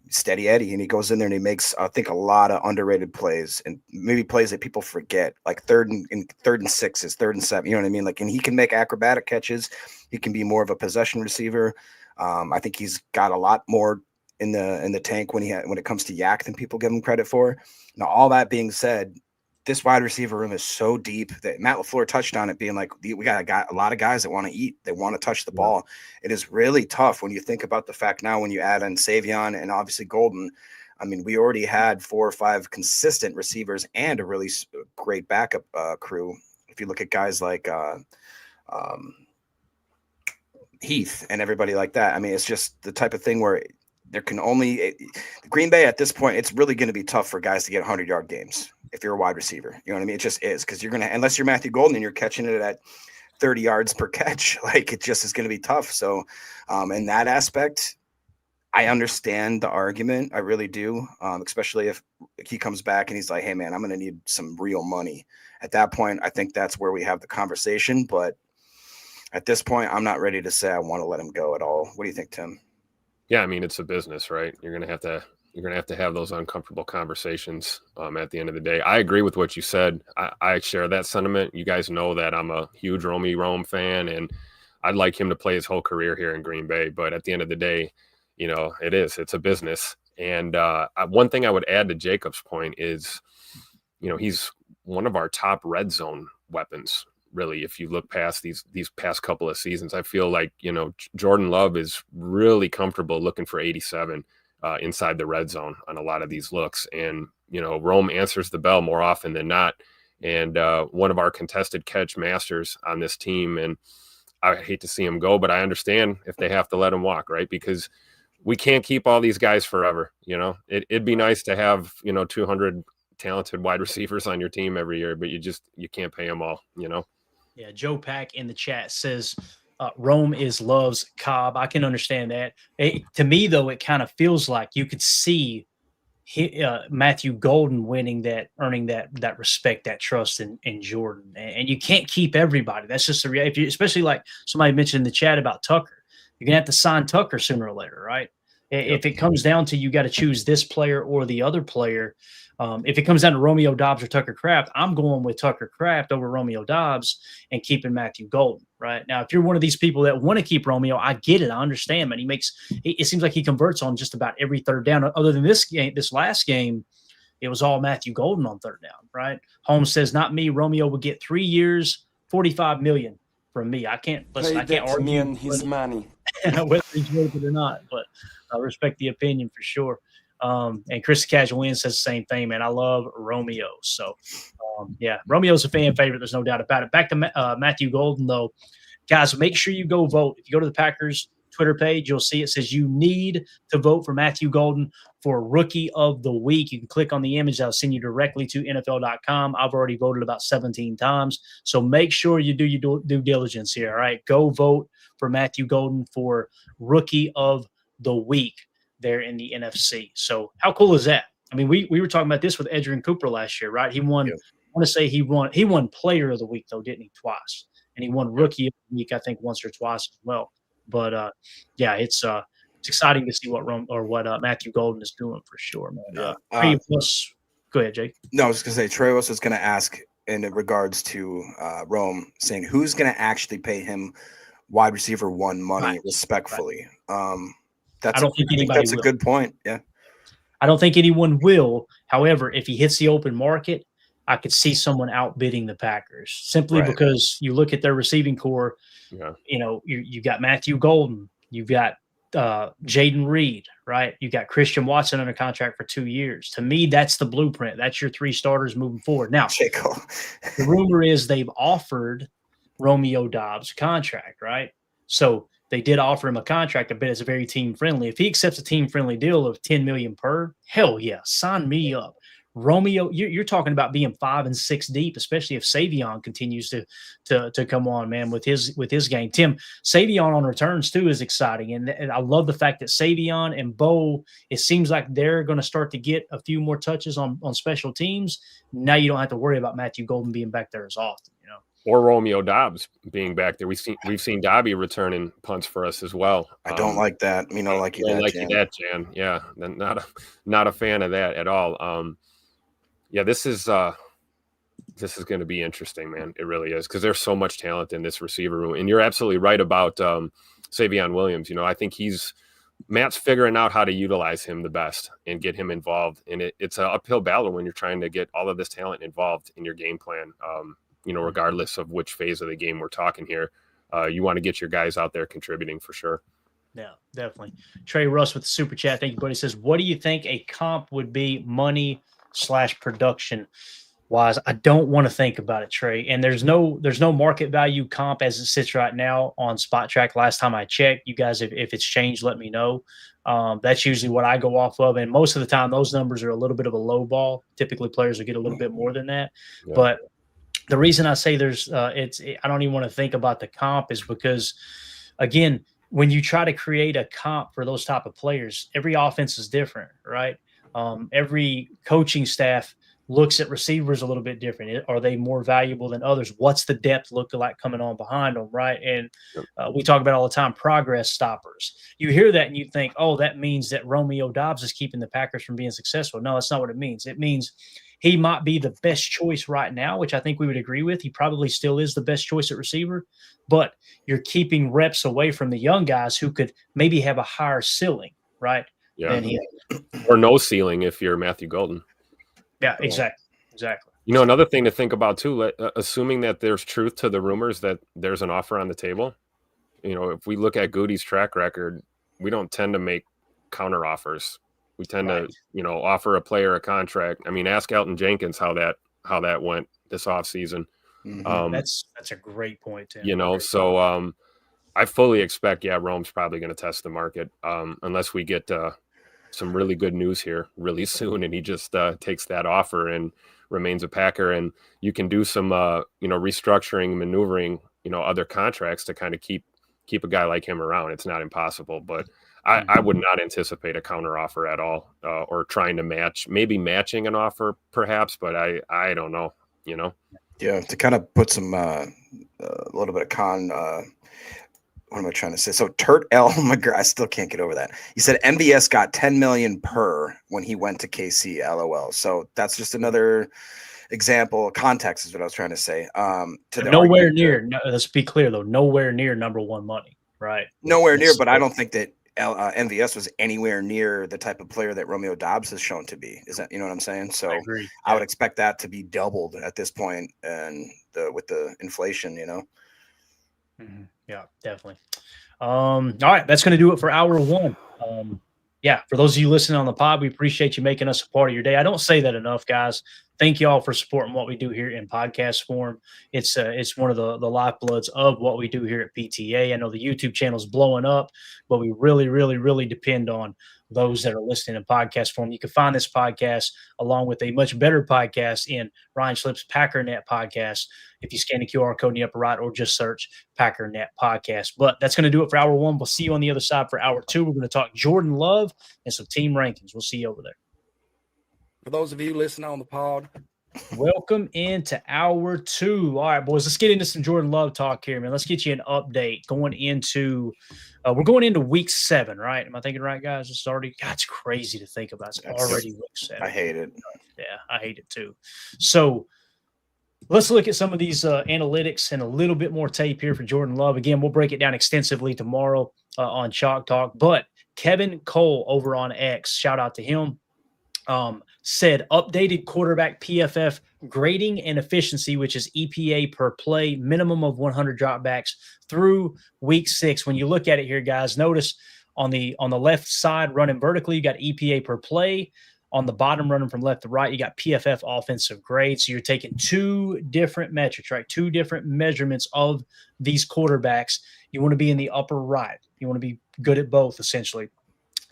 Speaker 3: steady Eddie, and he goes in there and he makes, I think, a lot of underrated plays, and maybe plays that people forget, like third and sixes, 3rd and 7. You know what I mean? Like, and he can make acrobatic catches. He can be more of a possession receiver. I think he's got a lot more in the tank when it comes to yak than people give him credit for. Now, all that being said, this wide receiver room is so deep that Matt LaFleur touched on it, being like, we got a lot of guys that want to eat, they want to touch the ball. It is really tough when you think about the fact now when you add in Savion and obviously Golden. I mean, we already had 4 or 5 consistent receivers and a really great backup crew. If you look at guys like Heath and everybody like that, I mean, it's just the type of thing where there can only Green Bay at this point, it's really going to be tough for guys to get 100-yard games if you're a wide receiver. You know what I mean? It just is, because you're going to, unless you're Matthew Golden and you're catching it at 30 yards per catch, like, it just is going to be tough. So in that aspect, I understand the argument. I really do, especially if he comes back and he's like, hey, man, I'm going to need some real money. At that point, I think that's where we have the conversation. But at this point, I'm not ready to say I want to let him go at all. What do you think, Tim?
Speaker 2: Yeah, I mean, it's a business, right? You're gonna have to have those uncomfortable conversations at the end of the day. I agree with what you said. I share that sentiment. You guys know that I'm a huge Romy Rome fan, and I'd like him to play his whole career here in Green Bay. But at the end of the day, you know, it's a business. And one thing I would add to Jacob's point is, you know, he's one of our top red zone weapons. Really, if you look past these past couple of seasons, I feel like, you know, Jordan Love is really comfortable looking for 87 inside the red zone on a lot of these looks. And, you know, Rome answers the bell more often than not. And one of our contested catch masters on this team. And I hate to see him go, but I understand if they have to let him walk, right? Because we can't keep all these guys forever. You know, it'd be nice to have, you know, 200 talented wide receivers on your team every year, but you can't pay them all, you know?
Speaker 1: Yeah, Joe Pack in the chat says Rome is Love's Cobb. I can understand that. To me, though, it kind of feels like you could see Matthew Golden earning that respect, that trust in Jordan. And you can't keep everybody. That's just the reality. Especially like somebody mentioned in the chat about Tucker. You're going to have to sign Tucker sooner or later, right? If it comes down to you got to choose this player or the other player, if it comes down to Romeo Doubs or Tucker Kraft, I'm going with Tucker Kraft over Romeo Doubs and keeping Matthew Golden. Right now, if you're one of these people that want to keep Romeo, I get it. I understand, man. It seems like he converts on just about every third down. Other than this last game, it was all Matthew Golden on third down. Right? Holmes says, "Not me. Romeo would get 3 years, $45 million from me. I can't listen. I can't argue
Speaker 6: me and his money,
Speaker 1: whether he's worth it or not. But I respect the opinion for sure." And Chris Casual Win says the same thing, man. I love Romeo. So, yeah, Romeo's a fan favorite. There's no doubt about it. Back to Matthew Golden, though. Guys, make sure you go vote. If you go to the Packers Twitter page, you'll see it says you need to vote for Matthew Golden for Rookie of the Week. You can click on the image. That'll send you directly to NFL.com. I've already voted about 17 times. So make sure you do your due diligence here, all right? Go vote for Matthew Golden for Rookie of the Week there in the NFC. So how cool is that? I mean, we were talking about this with Edgerrin Cooper last year, right? He won. Yeah. I want to say he won Player of the Week, though, didn't he? Twice, and he won Rookie of the Week, I think, once or twice as well. But yeah, it's it's exciting to see what Matthew Golden is doing for sure, man.
Speaker 3: Yeah.
Speaker 1: Go ahead, Jake.
Speaker 3: No, I was just going to say, Treos was going to ask in regards to Rome, saying who's going to actually pay him wide receiver one money respectfully. That's a good point. Yeah.
Speaker 1: I don't think anyone will. However, if he hits the open market, I could see someone outbidding the Packers simply because you look at their receiving core.
Speaker 2: Yeah.
Speaker 1: You know, you got Matthew Golden, you've got Jaden Reed, right? You got Christian Watson under contract for 2 years. To me, that's the blueprint. That's your 3 starters moving forward. Now, the rumor is they've offered Romeo Doubs a contract, right? So they did offer him a contract, but it's very team friendly. If he accepts a team friendly deal of $10 million per, hell yeah, sign me up. Romeo, you're talking about being 5 and 6 deep, especially if Savion continues to come on, man, with his game. Tim, Savion on returns too is exciting, and I love the fact that Savion and Bo, it seems like they're going to start to get a few more touches on special teams. Now you don't have to worry about Matthew Golden being back there as often, you know.
Speaker 2: Or Romeo Doubs being back there. We've seen Dobby returning punts for us as well.
Speaker 3: I don't like that. I don't like that,
Speaker 2: Jan. Yeah, not a fan of that at all. Yeah, this is going to be interesting, man. It really is, because there's so much talent in this receiver room. And you're absolutely right about Savion Williams. You know, I think Matt's figuring out how to utilize him the best and get him involved. And it's an uphill battle when you're trying to get all of this talent involved in your game plan. You know, regardless of which phase of the game we're talking here, you want to get your guys out there contributing for sure.
Speaker 1: Yeah, definitely. Trey Russ with the super chat. Thank you, buddy. Says, what do you think a comp would be money/production wise? I don't want to think about it, Trey. And there's no market value comp as it sits right now on Spot Track. Last time I checked, you guys, if it's changed, let me know. That's usually what I go off of. And most of the time, those numbers are a little bit of a low ball. Typically, players will get a little bit more than that. Yeah. But the reason I say I don't even want to think about the comp is because, again, when you try to create a comp for those type of players, every offense is different, right? Every coaching staff looks at receivers a little bit different. Are they more valuable than others? What's the depth look like coming on behind them, right? And we talk about all the time, progress stoppers. You hear that and you think, oh, that means that Romeo Doubs is keeping the Packers from being successful. No, that's not what it means. It means he might be the best choice right now, which I think we would agree with. He probably still is the best choice at receiver, but you're keeping reps away from the young guys who could maybe have a higher ceiling, right?
Speaker 2: Yeah. Or no ceiling if you're Matthew Golden.
Speaker 1: Yeah, exactly.
Speaker 2: You know, another thing to think about too, assuming that there's truth to the rumors that there's an offer on the table. You know, if we look at Goody's track record, we don't tend to make counter offers. We tend to, you know, offer a player a contract. I mean, ask Elton Jenkins how that went this offseason.
Speaker 1: Mm-hmm. That's a great point, Tim.
Speaker 2: You know, so I fully expect, Rome's probably going to test the market unless we get some really good news here really soon, and he just takes that offer and remains a Packer. And you can do some, restructuring, maneuvering, other contracts to kind of keep a guy like him around. It's not impossible, but I would not anticipate a counter offer at all, or trying to maybe matching an offer perhaps, but I don't know,
Speaker 3: Yeah, to kind of put some a little bit of what am I trying to say? So Turt L. McGrath, I still can't get over that. He said MVS got $10 million per when he went to KC. LOL. So that's just another example. Context is what I was trying to say.
Speaker 1: Nowhere near. No, let's be clear though. Nowhere near number one money. Right.
Speaker 3: Nowhere near. But I don't think that MVS was anywhere near the type of player that Romeo Doubs has shown to be. Is that, you know what I'm saying? So
Speaker 1: I agree.
Speaker 3: I would expect that to be doubled at this point, and with the inflation,
Speaker 1: Mm-hmm. Yeah, definitely. All right, that's going to do it for hour one. For those of you listening on the pod, we appreciate you making us a part of your day. I don't say that enough, guys. Thank you all for supporting what we do here in podcast form. It's one of the lifebloods of what we do here at PTA. I know the YouTube channel is blowing up, but we really, really, really depend on those that are listening in podcast form. You can find this podcast along with a much better podcast in Ryan Schlip's Packernet podcast if you scan the QR code in the upper right, or just search Packernet podcast. But that's going to do it for hour one. We'll see you on the other side for hour two. We're going to talk Jordan Love and some team rankings. We'll see you over there.
Speaker 6: For those of you listening on the pod,
Speaker 1: Welcome into hour 2. All right, boys, let's get into some Jordan Love talk here, man. Let's get you an update going into we're going into week 7, right? Am I thinking right, guys? It's already God, it's crazy to think about. It's already week 7.
Speaker 3: I hate it.
Speaker 1: Yeah, I hate it too. So let's look at some of these analytics and a little bit more tape here for Jordan Love. Again, we'll break it down extensively tomorrow on Chalk Talk. But Kevin Cole over on X, shout out to him, said updated quarterback PFF grading and efficiency, which is EPA per play, minimum of 100 dropbacks through week 6. When you look at it here, guys, notice on the left side running vertically, you got EPA per play. On the bottom, running from left to right, you got PFF offensive grade. So you're taking 2 different metrics, right? 2 different measurements of these quarterbacks. You want to be in the upper right. You want to be good at both, essentially.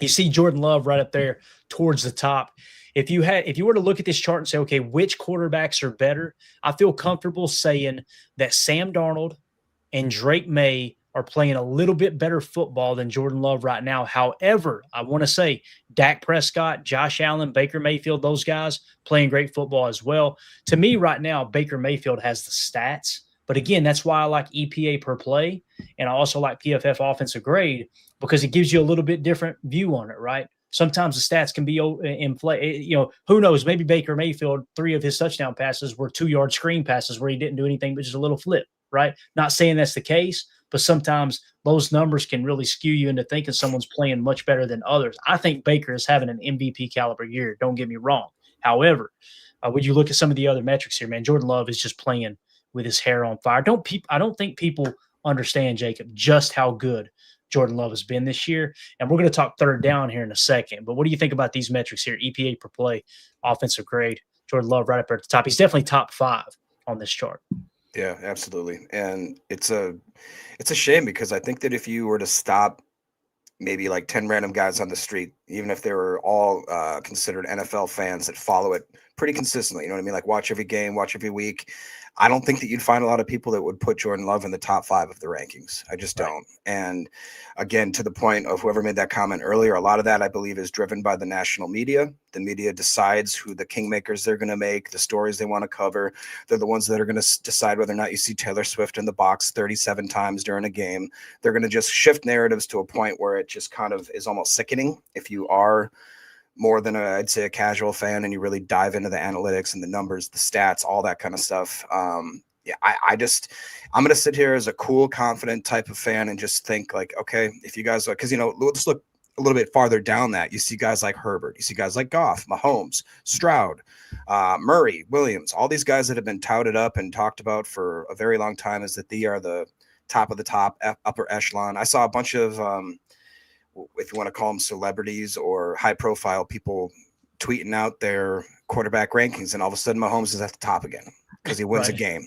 Speaker 1: You see Jordan Love right up there towards the top. If you were to look at this chart and say, okay, which quarterbacks are better, I feel comfortable saying that Sam Darnold and Drake May are playing a little bit better football than Jordan Love right now. However, I want to say Dak Prescott, Josh Allen, Baker Mayfield, those guys playing great football as well. To me right now, Baker Mayfield has the stats. But again, that's why I like EPA per play. And I also like PFF offensive grade because it gives you a little bit different view on it, right? Sometimes the stats can be inflated. You know, who knows? Maybe Baker Mayfield, 3 of his touchdown passes were 2-yard screen passes where he didn't do anything but just a little flip, right? Not saying that's the case, but sometimes those numbers can really skew you into thinking someone's playing much better than others. I think Baker is having an MVP caliber year. Don't get me wrong. However, when you look at some of the other metrics here, man, Jordan Love is just playing with his hair on fire. I don't think people understand, Jacob, just how good Jordan Love has been this year. And we're going to talk third down here in a second. But what do you think about these metrics here? EPA per play, offensive grade, Jordan Love right up there at the top. He's definitely top 5 on this chart.
Speaker 3: Yeah, absolutely. And it's a shame because I think that if you were to stop maybe like 10 random guys on the street, even if they were all considered NFL fans that follow it pretty consistently, you know what I mean? Like watch every game, watch every week. I don't think that you'd find a lot of people that would put Jordan Love in the top 5 of the rankings. I just don't. And again, to the point of whoever made that comment earlier, a lot of that I believe is driven by the national media. The media decides who the kingmakers they're going to make, the stories they want to cover. They're the ones that are going to decide whether or not you see Taylor Swift in the box 37 times during a game. They're going to just shift narratives to a point where it just kind of is almost sickening if you are more than I'd say a casual fan and you really dive into the analytics and the numbers, the stats, all that kind of stuff. I'm going to sit here as a cool, confident type of fan and just think like, okay, if you guys are, because, you know, let's look a little bit farther down that. You see guys like Herbert, you see guys like Goff, Mahomes, Stroud, Murray, Williams, all these guys that have been touted up and talked about for a very long time is that they are the top of the top, upper echelon. I saw a bunch of, if you want to call them celebrities or high profile people tweeting out their quarterback rankings. And all of a sudden Mahomes is at the top again because he wins a game,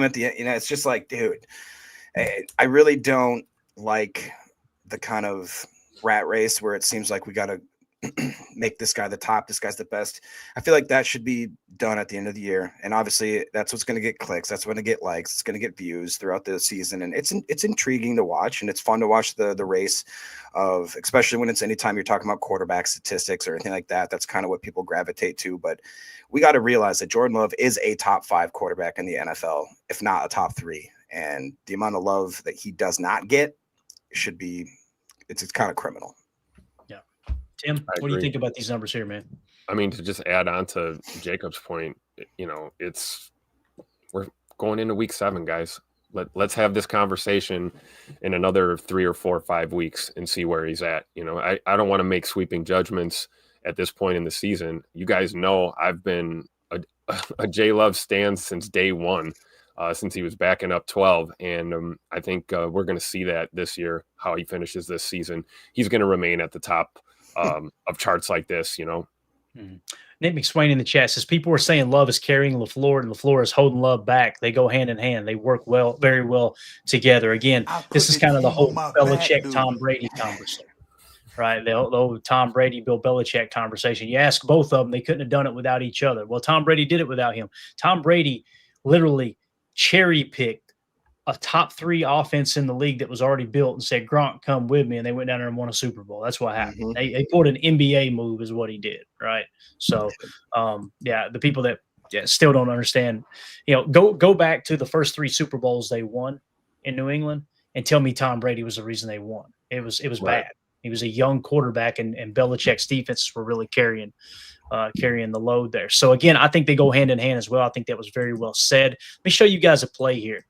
Speaker 3: at the end. You know, it's just like, dude, I really don't like the kind of rat race where it seems like we got to make this guy the top, this guy's the best. I feel like that should be done at the end of the year. And obviously that's what's going to get clicks. That's going to get likes. It's going to get views throughout the season. And it's intriguing to watch. And it's fun to watch the race of, especially when it's anytime you're talking about quarterback statistics or anything like that. That's kind of what people gravitate to. But we got to realize that Jordan Love is a top 5 quarterback in the NFL, if not a top 3. And the amount of love that he does not get should be, it's kind of criminal.
Speaker 1: Tim, what do you think about these numbers here, man?
Speaker 2: I mean, to just add on to Jacob's point, you know, we're going into week 7, guys. Let's have this conversation in another 3 or 4 or 5 weeks and see where he's at. You know, I don't want to make sweeping judgments at this point in the season. You guys know I've been a J Love stan since day 1, since he was backing up 12. And I think we're going to see that this year, how he finishes this season. He's going to remain at the top of charts like this, you know.
Speaker 1: Nick McSwain in the chat says people are saying Love is carrying LaFleur and LaFleur is holding Love back. They go hand in hand. They work well, very well together. Again, this is kind of the whole Belichick, Tom Brady conversation, right? The old Tom Brady, Bill Belichick conversation. You ask both of them, they couldn't have done it without each other. Well, Tom Brady did it without him. Tom Brady literally cherry picked a top 3 offense in the league that was already built and said, Gronk, come with me. And they went down there and won a Super Bowl. That's what happened. They pulled an NBA move is what he did. Right. So, the people that yeah, still don't understand. Go back to the first 3 Super Bowls they won in New England and tell me Tom Brady was the reason they won. It was
Speaker 2: Right.
Speaker 1: bad. He was a young quarterback, and Belichick's defenses were really carrying the load there. So again, I think they go hand in hand as well. I think that was very well said. Let me show you guys a play here.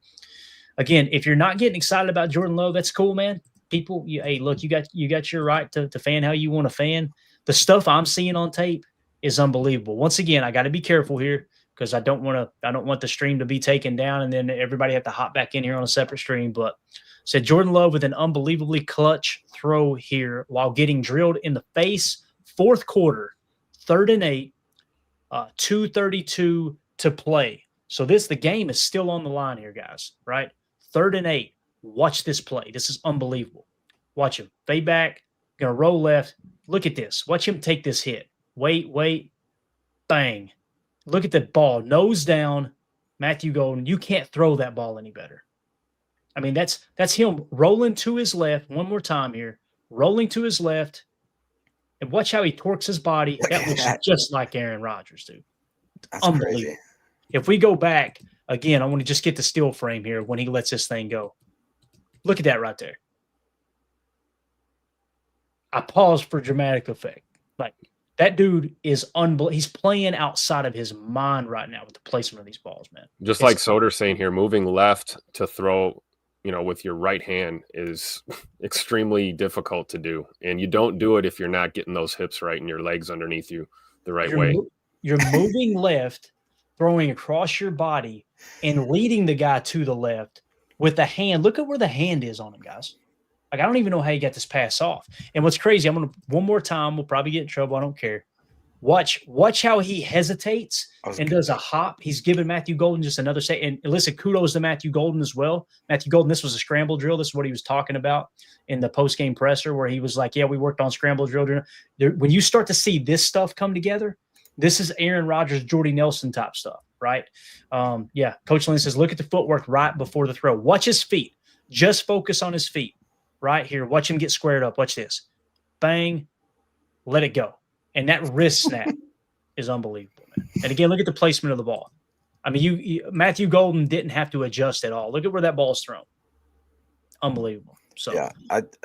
Speaker 1: Again, if you're not getting excited about Jordan Love, that's cool, man. People, hey, look, you got your right to fan how you want to fan. The stuff I'm seeing on tape is unbelievable. Once again, I got to be careful here because I don't want the stream to be taken down and then everybody have to hop back in here on a separate stream. But said Jordan Love with an unbelievably clutch throw here while getting drilled in the face. 4th quarter, 3rd and 8, 2:32 to play. So the game is still on the line here, guys, right? 3rd and 8. Watch this play. This is unbelievable. Watch him. Fade back. Going to roll left. Look at this. Watch him take this hit. Wait. Bang. Look at the ball. Nose down. Matthew Golden. You can't throw that ball any better. I mean, that's him rolling to his left. One more time here. Rolling to his left. And watch how he torques his body. That looks just like Aaron Rodgers, dude.
Speaker 3: That's
Speaker 1: Unbelievable.
Speaker 3: crazy.
Speaker 1: If we go back, again, I want to just get the still frame here when he lets this thing go. Look at that right there. I paused for dramatic effect. Like, that dude is unbelievable. He's playing outside of his mind right now with the placement of these balls, man.
Speaker 2: Just like Soder's saying here, moving left to throw, with your right hand is extremely difficult to do. And you don't do it if you're not getting those hips right and your legs underneath you the right way.
Speaker 1: You're moving left, throwing across your body, and leading the guy to the left with the hand. Look at where the hand is on him, guys. Like, I don't even know how he got this pass off. And what's crazy, I'm going to, one more time, we'll probably get in trouble. I don't care. Watch how he hesitates and does a hop. He's giving Matthew Golden just another say. And listen, kudos to Matthew Golden as well. Matthew Golden, this was a scramble drill. This is what he was talking about in the post-game presser where he was like, yeah, we worked on scramble drill. When you start to see this stuff come together, this is Aaron Rodgers, Jordy Nelson type stuff, right? Yeah, Coach Lynn says, look at the footwork right before the throw. Watch his feet. Just focus on his feet right here. Watch him get squared up. Watch this. Bang. Let it go. And that wrist snap is unbelievable, man. And again, look at the placement of the ball. I mean, Matthew Golden didn't have to adjust at all. Look at where that ball's thrown. Unbelievable. So
Speaker 3: yeah,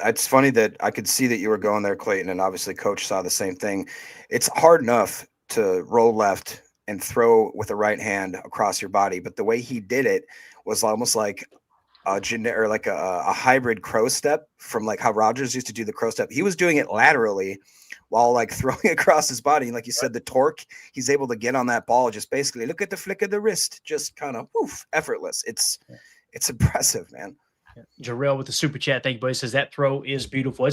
Speaker 3: it's funny that I could see that you were going there, Clayton, and obviously Coach saw the same thing. It's hard enough to roll left and throw with the right hand across your body, but the way he did it was almost like a hybrid crow step from like how Rodgers used to do the crow step. He was doing it laterally while like throwing across his body. And like you said, the torque he's able to get on that ball, just basically look at the flick of the wrist, just kind of effortless. It's impressive, man.
Speaker 1: Jarrell with the super chat, thank you, buddy. Says that throw is beautiful.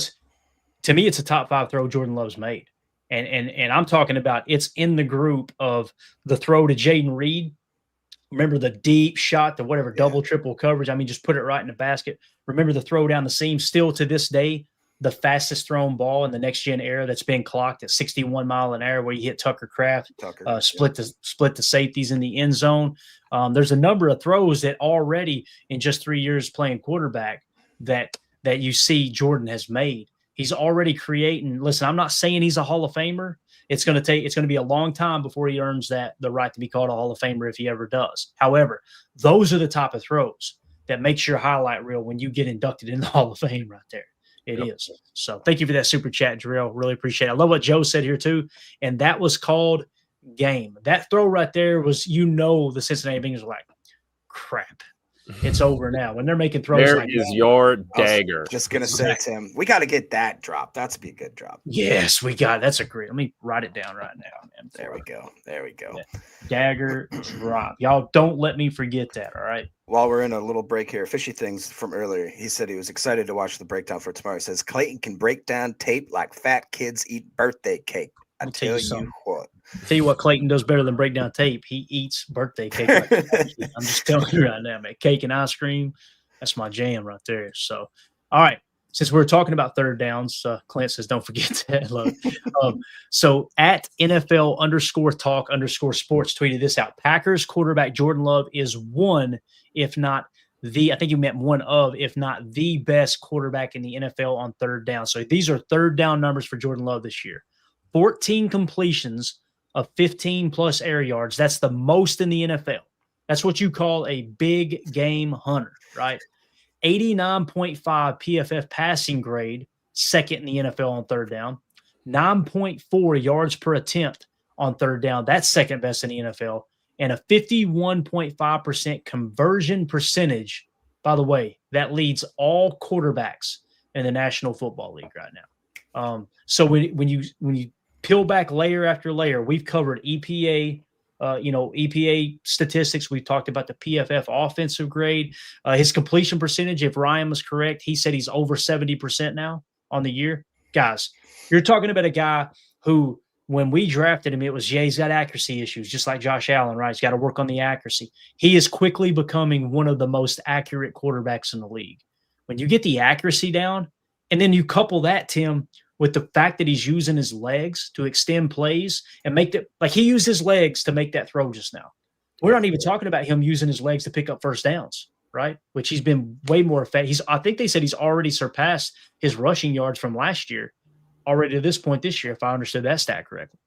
Speaker 1: To me, it's a top 5 throw Jordan Love's made. And I'm talking about it's in the group of the throw to Jaden Reed. Remember the deep shot, the whatever double, triple coverage. I mean, just put it right in the basket. Remember the throw down the seam. Still to this day, the fastest thrown ball in the next gen era that's been clocked at 61 mile an hour, where you hit Tucker Kraft, split the safeties in the end zone. There's a number of throws that already in just 3 years playing quarterback that you see Jordan has made. He's already creating. Listen, I'm not saying he's a Hall of Famer. It's going to be a long time before he earns the right to be called a Hall of Famer if he ever does. However, those are the type of throws that makes your highlight reel when you get inducted in the Hall of Fame right there. It is. So thank you for that super chat, Jarrell. Really appreciate it. I love what Joe said here too. And that was called game. That throw right there was, the Cincinnati Bengals were like, crap. It's over now. When they're making throws
Speaker 2: there
Speaker 1: like
Speaker 2: is
Speaker 1: that,
Speaker 2: your dagger.
Speaker 3: Just going to say, Tim, we got to get that drop. That's be a good drop.
Speaker 1: Yes, we got. That's a great. Let me write it down right now, man.
Speaker 3: There we go.
Speaker 1: Yeah. Dagger drop. Y'all don't let me forget that, all right?
Speaker 3: While we're in a little break here, Fishy Things from earlier, he said he was excited to watch the breakdown for tomorrow. He says, Clayton can break down tape like fat kids eat birthday cake. I tell you what.
Speaker 1: Tell you what, Clayton does better than break down tape. He eats birthday cake. Like I'm just telling you right now, man. Cake and ice cream, that's my jam right there. So, all right. Since we're talking about third downs, Clint says, don't forget that. So at NFL_talk_sports tweeted this out. Packers quarterback Jordan Love is one, if not I think you meant one of, if not the best quarterback in the NFL on third down. So these are third down numbers for Jordan Love this year. 14 completions of 15 plus air yards. That's the most in the NFL. That's what you call a big game hunter, right? 89.5 PFF passing grade, second in the NFL on third down. 9.4 yards per attempt on third down. That's second best in the NFL. And a 51.5% conversion percentage. By the way, that leads all quarterbacks in the National Football League right now. So when you peel back layer after layer, we've covered EPA, EPA statistics. We've talked about the PFF offensive grade, his completion percentage. If Ryan was correct, he said he's over 70% now on the year. Guys, you're talking about a guy who, when we drafted him, it was, he's got accuracy issues, just like Josh Allen, right? He's got to work on the accuracy. He is quickly becoming one of the most accurate quarterbacks in the league. When you get the accuracy down, and then you couple that, Tim, with the fact that he's using his legs to extend plays and make that, like he used his legs to make that throw just now. We're not even talking about him using his legs to pick up first downs, right? Which he's been way more effective. I think they said he's already surpassed his rushing yards from last year already to this point this year, if I understood that stat correctly.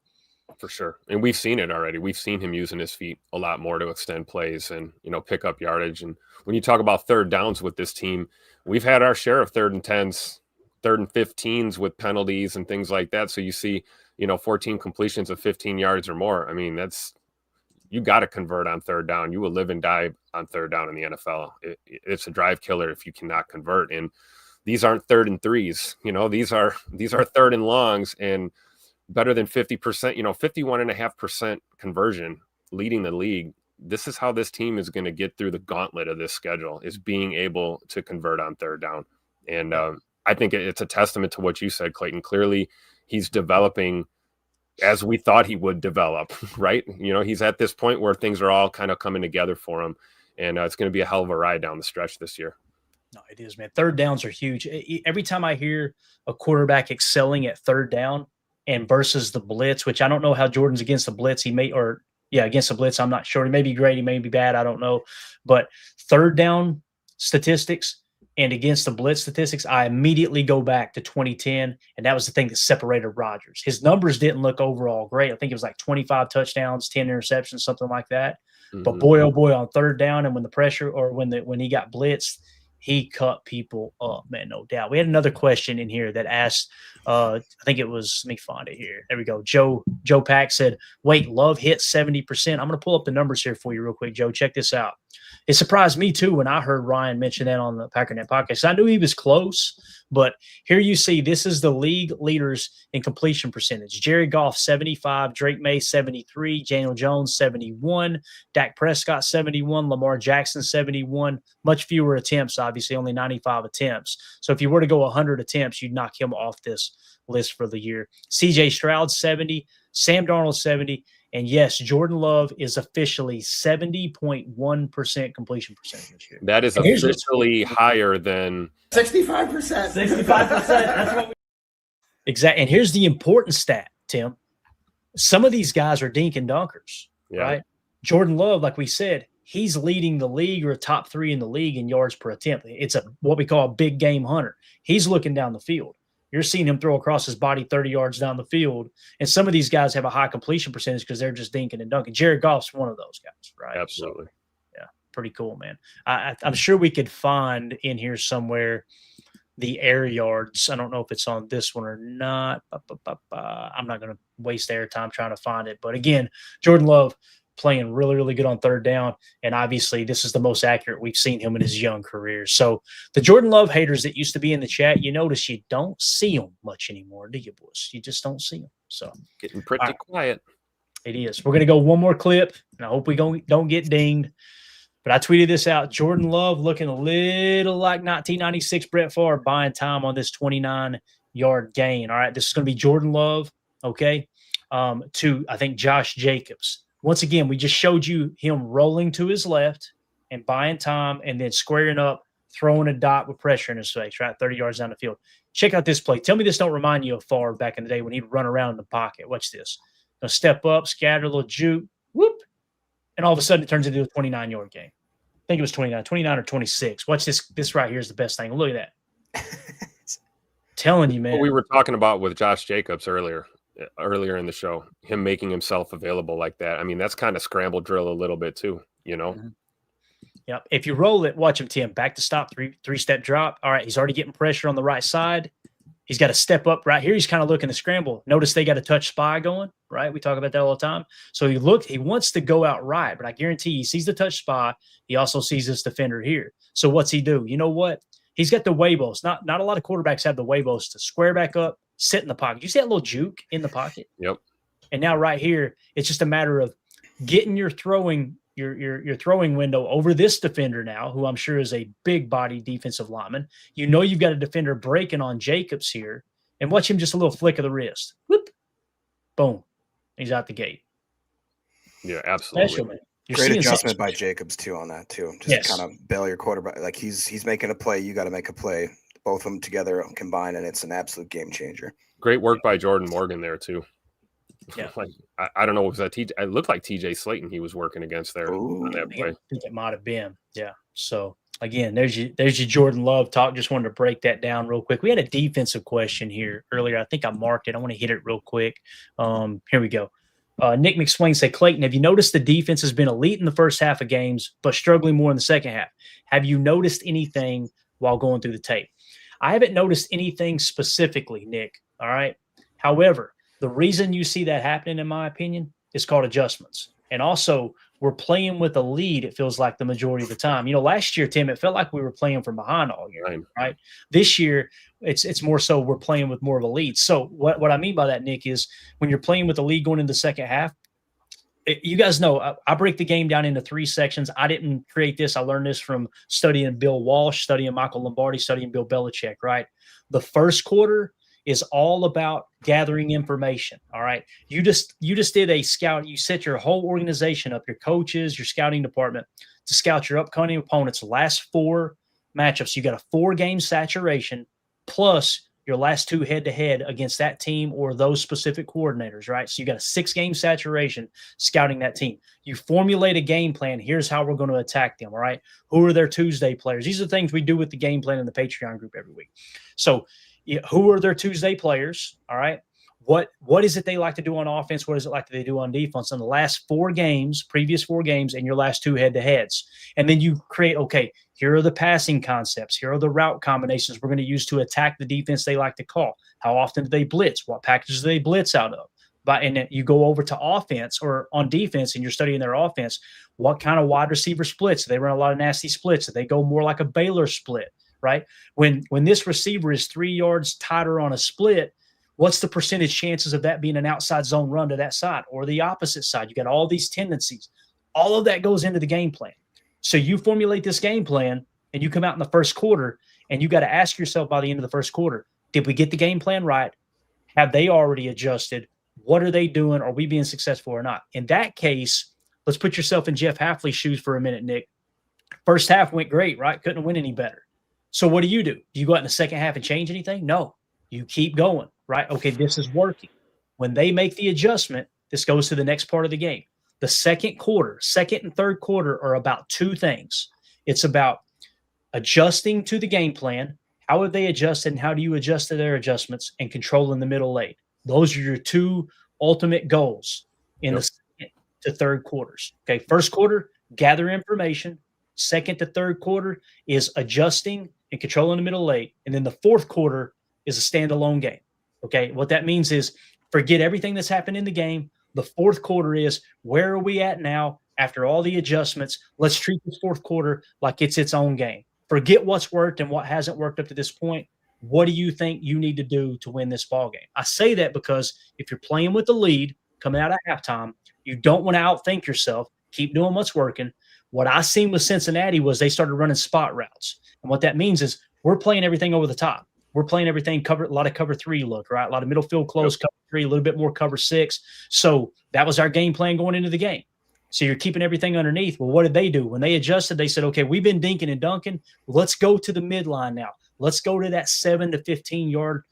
Speaker 2: For sure. And we've seen it already. We've seen him using his feet a lot more to extend plays and, pick up yardage. And when you talk about third downs with this team, we've had our share of 3rd and 10s, 3rd and 15s with penalties and things like that. So you see, 14 completions of 15 yards or more. I mean, you got to convert on third down. You will live and die on third down in the NFL. It's a drive killer if you cannot convert. And these aren't 3rd and 3s. These are 3rd and longs, and better than 50%, 51.5% conversion, leading the league. This is how this team is going to get through the gauntlet of this schedule, is being able to convert on third down. And I think it's a testament to what you said, Clayton. Clearly, he's developing as we thought he would develop, right? He's at this point where things are all kind of coming together for him, and it's going to be a hell of a ride down the stretch this year.
Speaker 1: No, it is, man. Third downs are huge. Every time I hear a quarterback excelling at third down and versus the blitz, which I don't know how Jordan's against the blitz. Against the blitz, I'm not sure. He may be great. He may be bad. I don't know. But third down statistics and against the blitz statistics, I immediately go back to 2010, and that was the thing that separated Rodgers. His numbers didn't look overall great. I think it was like 25 touchdowns, 10 interceptions, something like that. Mm-hmm. But boy, oh boy, on third down and when the pressure or when he got blitzed, he cut people up, man, no doubt. We had another question in here that asked, I think it was, let me find it here. There we go. Joe Pack said, wait, Love hit 70%. I'm going to pull up the numbers here for you real quick, Joe. Check this out. It surprised me, too, when I heard Ryan mention that on the Packernet podcast. I knew he was close, but here you see this is the league leaders in completion percentage. Jared Goff, 75. Drake May, 73. Daniel Jones, 71. Dak Prescott, 71. Lamar Jackson, 71. Much fewer attempts, obviously, only 95 attempts. So if you were to go 100 attempts, you'd knock him off this list for the year. CJ Stroud, 70. Sam Darnold, 70. And yes, Jordan Love is officially 70.1% completion percentage this year.
Speaker 2: That is officially higher than
Speaker 6: 65%.
Speaker 1: 65%. That's what exactly. And here's the important stat, Tim. Some of these guys are dink and dunkers, right? Jordan Love, like we said, he's leading the league or top 3 in the league in yards per attempt. It's what we call a big game hunter. He's looking down the field. You're seeing him throw across his body 30 yards down the field. And some of these guys have a high completion percentage because they're just dinking and dunking. Jared Goff's one of those guys, right?
Speaker 2: Absolutely.
Speaker 1: So, yeah, pretty cool, man. I'm sure we could find in here somewhere the air yards. I don't know if it's on this one or not. I'm not going to waste airtime trying to find it. But again, Jordan Love playing really, really good on third down. And obviously this is the most accurate we've seen him in his young career. So the Jordan Love haters that used to be in the chat, you notice you don't see them much anymore, do you, boys? You just don't see them. So
Speaker 2: getting pretty quiet.
Speaker 1: It is. We're going to go one more clip, and I hope we don't get dinged. But I tweeted this out. Jordan Love looking a little like 1996 Brett Favre, buying time on this 29-yard gain. All right, this is going to be Jordan Love, okay, to, I think, Josh Jacobs. Once again, we just showed you him rolling to his left and buying time and then squaring up, throwing a dot with pressure in his face, right, 30 yards down the field. Check out this play. Tell me this don't remind you of Favre back in the day when he'd run around in the pocket. Watch this. Gonna step up, scatter a little juke, whoop, and all of a sudden it turns into a 29-yard game. I think it was 29 or 26. Watch this. This right here is the best thing. Look at that. Telling you, man.
Speaker 2: What we were talking about with Josh Jacobs earlier. earlier in the show, him making himself available like that. I mean, that's kind of scramble drill a little bit too, you know?
Speaker 1: Mhm. Yep. If you roll it, watch him, Tim. Back to stop, three-step drop. All right, he's already getting pressure on the right side. He's got to step up right here. He's kind of looking to scramble. Notice they got a touch spy going, right? We talk about that all the time. So he wants to go out right, but I guarantee he sees the touch spy. He also sees this defender here. So what's he do? You know what? He's got the huevos. Not a lot of quarterbacks have the huevos to square back up, sit in the pocket. You see that little juke in the pocket?
Speaker 2: Yep.
Speaker 1: And now right here, it's just a matter of getting your throwing window over this defender now, who I'm sure is a big body defensive lineman. You know you've got a defender breaking on Jacobs here, and watch him just a little flick of the wrist. Whoop. Boom. He's out the gate.
Speaker 2: Yeah, absolutely.
Speaker 1: Special, man. You're
Speaker 3: Great
Speaker 1: seeing
Speaker 3: adjustment
Speaker 1: something
Speaker 3: by Jacobs too on that too. Just
Speaker 1: Yes.
Speaker 3: kind of bail your quarterback. Like he's making a play, you got to make a play. Both of them together combined, and it's an absolute game changer.
Speaker 2: Great work by Jordan Morgan there too.
Speaker 1: Yeah.
Speaker 2: Like I don't know, was that TJ? It looked like TJ Slayton he was working against there on that
Speaker 1: I
Speaker 2: play.
Speaker 1: think it might have been. Yeah. So again, there's your Jordan Love talk. Just wanted to break that down real quick. We had a defensive question here earlier. I think I marked it. I want to hit it real quick. Here we go. Nick McSwain said, Clayton, have you noticed the defense has been elite in the first half of games, but struggling more in the second half? Have you noticed anything while going through the tape? I haven't noticed anything specifically, Nick. All right. However, the reason you see that happening, in my opinion, is called adjustments. And also, we're playing with a lead, it feels like, the majority of the time. You know, last year, Tim, it felt like we were playing from behind all year, right? This year, it's more so we're playing with more of a lead. So what I mean by that, Nick, is when you're playing with a lead going into the second half, you guys know I break the game down into 3 sections. I didn't create this. I learned this from studying Bill Walsh, studying Michael Lombardi, studying Bill Belichick, right? The first quarter is all about gathering information. All right. You just did a scout. You set your whole organization up, your coaches, your scouting department, to scout your upcoming opponents' last 4 matchups. You got a 4-game saturation plus your last 2 head-to-head against that team or those specific coordinators, right? So you got a 6-game saturation scouting that team. You formulate a game plan. Here's how we're going to attack them, all right? Who are their Tuesday players? These are things we do with the game plan in the Patreon group every week. So who are their Tuesday players, all right? What is it they like to do on offense? What is it like they do on defense in the last 4 games, previous 4 games, and your last 2 head-to-heads? And then you create, okay, here are the passing concepts. Here are the route combinations we're going to use to attack the defense they like to call. How often do they blitz? What packages do they blitz out of? And then you go over to offense or on defense and you're studying their offense. What kind of wide receiver splits? Do they run a lot of nasty splits? Do they go more like a Baylor split, right? When this receiver is 3 yards tighter on a split, what's the percentage chances of that being an outside zone run to that side or the opposite side? You got all these tendencies. All of that goes into the game plan. So you formulate this game plan and you come out in the first quarter and you got to ask yourself by the end of the first quarter, did we get the game plan right? Have they already adjusted? What are they doing? Are we being successful or not? In that case, let's put yourself in Jeff Hafley's shoes for a minute, Nick. First half went great, right? Couldn't win any better. So what do? Do you go out in the second half and change anything? No. You keep going, right? Okay, this is working. When they make the adjustment, this goes to the next part of the game. The second and third quarter are about 2 things. It's about adjusting to the game plan. How have they adjusted and how do you adjust to their adjustments, and controlling the middle lane? Those are your 2 ultimate goals in the second to third quarters. Okay, first quarter, gather information. Second to third quarter is adjusting and controlling the middle lane. And then the fourth quarter is a standalone game. Okay, what that means is forget everything that's happened in the game. The fourth quarter is, where are we at now after all the adjustments? Let's treat this fourth quarter like it's its own game. Forget what's worked and what hasn't worked up to this point. What do you think you need to do to win this ball game? I say that because if you're playing with the lead coming out of halftime, you don't want to outthink yourself. Keep doing what's working. What I seen with Cincinnati was they started running spot routes. And what that means is we're playing everything over the top. We're playing everything a lot of cover 3 look, right? A lot of middle field close, cover 3, a little bit more cover 6. So that was our game plan going into the game. So you're keeping everything underneath. Well, what did they do? When they adjusted, they said, okay, we've been dinking and dunking. Let's go to the midline now. Let's go to that 7 to 15-yard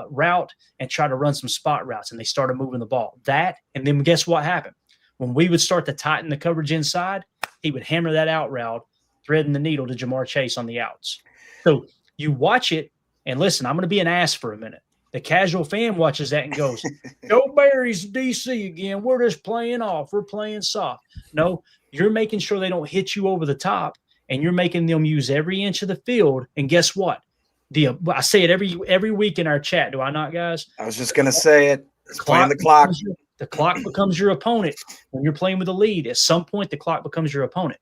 Speaker 1: route and try to run some spot routes. And they started moving the ball. And then guess what happened? When we would start to tighten the coverage inside, he would hammer that out route, threading the needle to Jamar Chase on the outs. So you watch it, and listen, I'm going to be an ass for a minute. The casual fan watches that and goes, "Go Berries, DC again. We're just playing off. We're playing soft." No, you're making sure they don't hit you over the top, and you're making them use every inch of the field. And guess what? I say it every week in our chat. Do I not, guys?
Speaker 3: I was just gonna say it. It's playing the clock.
Speaker 1: The clock becomes your opponent when you're playing with a lead. At some point, the clock becomes your opponent.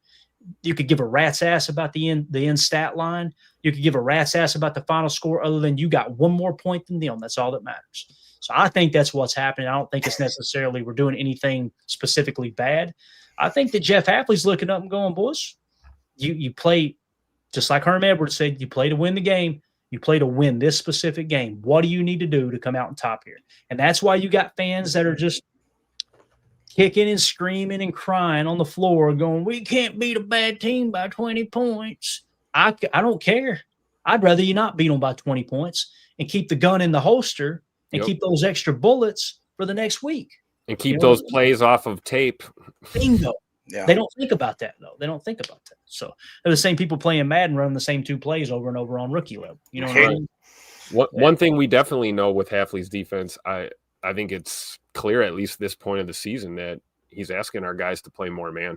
Speaker 1: You could give a rat's ass about the end stat line. You could give a rat's ass about the final score, other than you got one more point than them. That's all that matters. So I think that's what's happening. I don't think it's necessarily we're doing anything specifically bad. I think that Jeff Hafley's looking up and going, boys, you play just like Herm Edwards said, you play to win the game. You play to win this specific game. What do you need to do to come out on top here? And that's why you got fans that are just kicking and screaming and crying on the floor going, we can't beat a bad team by 20 points. I don't care. I'd rather you not beat them by 20 points and keep the gun in the holster and keep those extra bullets for the next week.
Speaker 2: And keep those plays off of tape.
Speaker 1: Bingo.
Speaker 3: Yeah.
Speaker 1: They don't think about that, though. They don't think about that. So they're the same people playing Madden running the same 2 plays over and over on rookie level. You know what I mean?
Speaker 2: One thing we definitely know with Hafley's defense, I think it's clear, at least this point of the season, that he's asking our guys to play more man.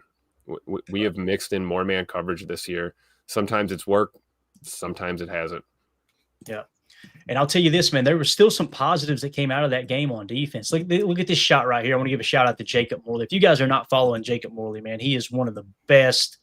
Speaker 2: We have mixed in more man coverage this year. Sometimes it's worked, sometimes it hasn't.
Speaker 1: Yeah. And I'll tell you this, man, there were still some positives that came out of that game on defense. Look at this shot right here. I want to give a shout out to Jacob Morley. If you guys are not following Jacob Morley, man, he is one of the best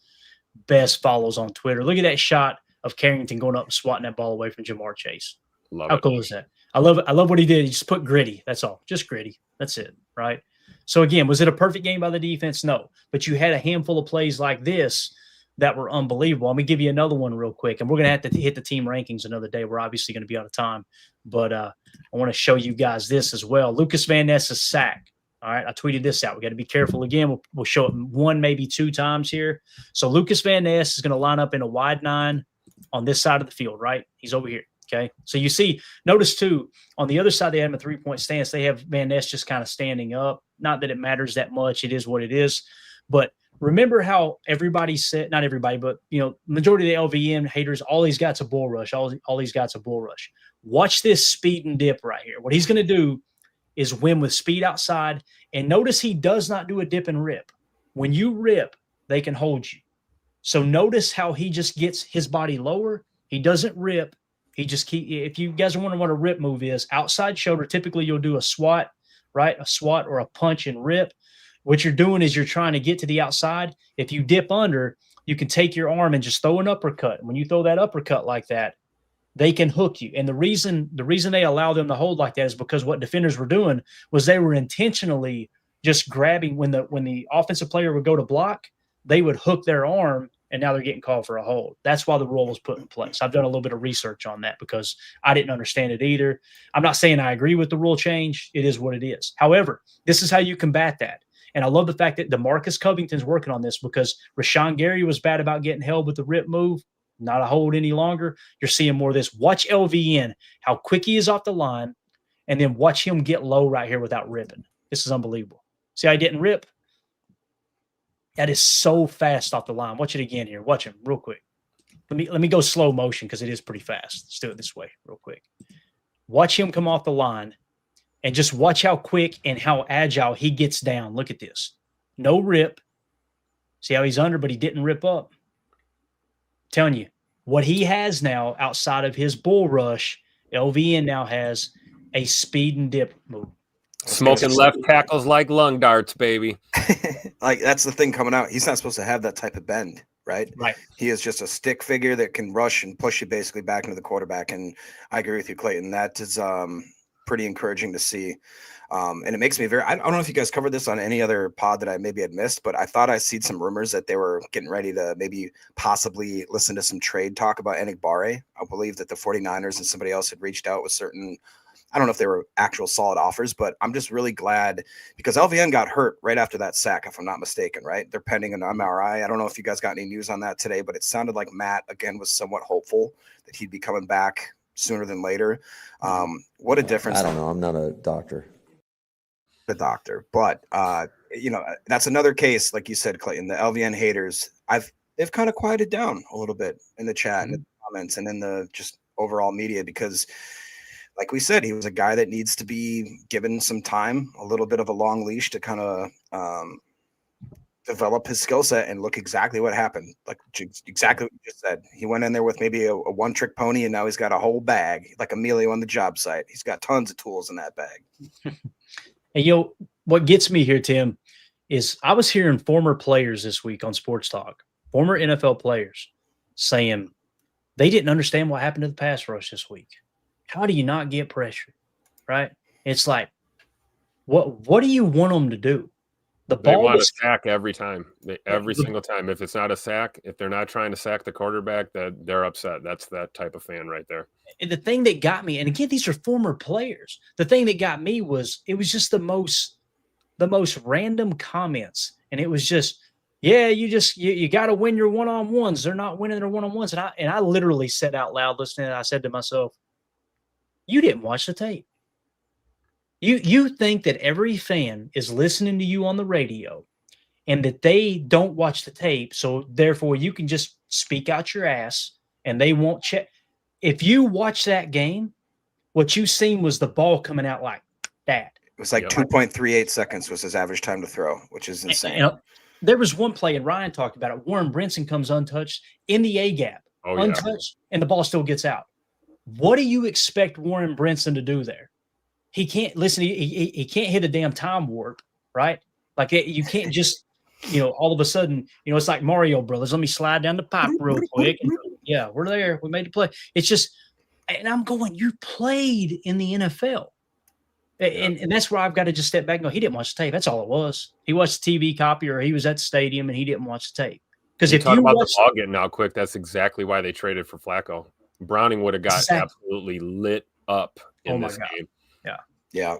Speaker 1: follows on Twitter. Look at that shot of Carrington going up and swatting that ball away from Jamar Chase.
Speaker 2: Love
Speaker 1: How
Speaker 2: it.
Speaker 1: cool is that? I love it. I love what he did. He just put gritty. That's all. Just gritty. That's it. Right. So again, was it a perfect game by the defense? No. But you had a handful of plays like this that were unbelievable. Let me give you another one real quick. And we're going to have to hit the team rankings another day. We're obviously going to be out of time. But I want to show you guys this as well. Lucas Van Ness's sack. All right. I tweeted this out. We got to be careful again. We'll show it 1, maybe 2 times here. So Lucas Van Ness is going to line up in a wide 9 on this side of the field, right? He's over here. Okay. So you see, notice too, on the other side, they have a 3-point stance. They have Van Ness just kind of standing up. Not that it matters that much. It is what it is. But remember how everybody said, not everybody, but, majority of the LVN haters, all he's got's a bull rush. All he's got's a bull rush. Watch this speed and dip right here. What he's going to do is win with speed outside. And notice he does not do a dip and rip. When you rip, they can hold you. So notice how he just gets his body lower. He doesn't rip. He just if you guys are wondering what a rip move is, outside shoulder, typically you'll do a swat, right? A swat or a punch and rip. What you're doing is you're trying to get to the outside. If you dip under, you can take your arm and just throw an uppercut. When you throw that uppercut like that, they can hook you. And the reason they allow them to hold like that is because what defenders were doing was they were intentionally just grabbing when the offensive player would go to block, they would hook their arm, and now they're getting called for a hold. That's why the rule was put in place. I've done a little bit of research on that because I didn't understand it either. I'm not saying I agree with the rule change. It is what it is. However, this is how you combat that. And I love the fact that DeMarcus Covington's working on this because Rashawn Gary was bad about getting held with the rip move. Not a hold any longer. You're seeing more of this. Watch LVN, how quick he is off the line, and then watch him get low right here without ripping. This is unbelievable. See how he didn't rip? That is so fast off the line. Watch it again here. Watch him real quick. Let me go slow motion because it is pretty fast. Let's do it this way real quick. Watch him come off the line and just watch how quick and how agile he gets down. Look at this. No rip. See how he's under, but he didn't rip up. I'm telling you, what he has now outside of his bull rush, LVN now has a speed and dip move.
Speaker 2: Smoking left tackles like lung darts, baby.
Speaker 3: Like, that's the thing coming out. He's not supposed to have that type of bend, right?
Speaker 1: Right.
Speaker 3: He is just a stick figure that can rush and push you basically back into the quarterback. And I agree with you, Clayton. That is pretty encouraging to see. And it makes me I don't know if you guys covered this on any other pod that I maybe had missed, but I thought I seen some rumors that they were getting ready to maybe possibly listen to some trade talk about Enigbare. I believe that the 49ers and somebody else had reached out with certain, I don't know if they were actual solid offers, but I'm just really glad because LVN got hurt right after that sack, if I'm not mistaken, right? They're pending an MRI. I don't know if you guys got any news on that today, but it sounded like Matt, again, was somewhat hopeful that he'd be coming back sooner than later. What a difference.
Speaker 6: I don't know. I'm not a doctor.
Speaker 3: The doctor, but that's another case, like you said, Clayton. The LVN haters, they've kind of quieted down a little bit in the chat and the comments and in the just overall media because like we said, he was a guy that needs to be given some time, a little bit of a long leash to kind of develop his skill set and look exactly what happened. Like exactly what you just said. He went in there with maybe a one-trick pony, and now he's got a whole bag, like Emilio on the job site. He's got tons of tools in that bag.
Speaker 1: And what gets me here, Tim, is I was hearing former players this week on Sports Talk, former NFL players, saying they didn't understand what happened to the pass rush this week. How do you not get pressure, right? It's like, what do you want them to do?
Speaker 2: They want a sack every time, every single time. If it's not a sack, if they're not trying to sack the quarterback, that they're upset. That's that type of fan right there.
Speaker 1: And the thing that got me, and again, these are former players. The thing that got me was it was just the most random comments, and it was just, yeah, you got to win your one-on-ones. They're not winning their one-on-ones, and I literally said out loud listening. And I said to myself, "You didn't watch the tape. You think that every fan is listening to you on the radio and that they don't watch the tape, so therefore you can just speak out your ass and they won't check. If you watch that game, what you seen was the ball coming out like that.
Speaker 3: It was like 2.38 seconds was his average time to throw, which is insane.
Speaker 1: And there was one play, and Ryan talked about it. Warren Brinson comes untouched in the A-gap, untouched, and the ball still gets out. What do you expect Warren Brinson to do there? He can't listen. He can't hit a damn time warp, right? Like you can't just, all of a sudden, it's like Mario Brothers. Let me slide down the pipe real quick. And, yeah, we're there. We made the play. It's just, and I'm going, you played in the NFL. And that's where I've got to just step back and go, he didn't watch the tape. That's all it was. He watched the TV copy, or he was at the stadium and he didn't watch the tape. Because if
Speaker 2: you talk
Speaker 1: you
Speaker 2: about
Speaker 1: watch
Speaker 2: the ball getting out quick, that's exactly why they traded for Flacco. Browning would have got absolutely lit up in this game.
Speaker 3: Yeah.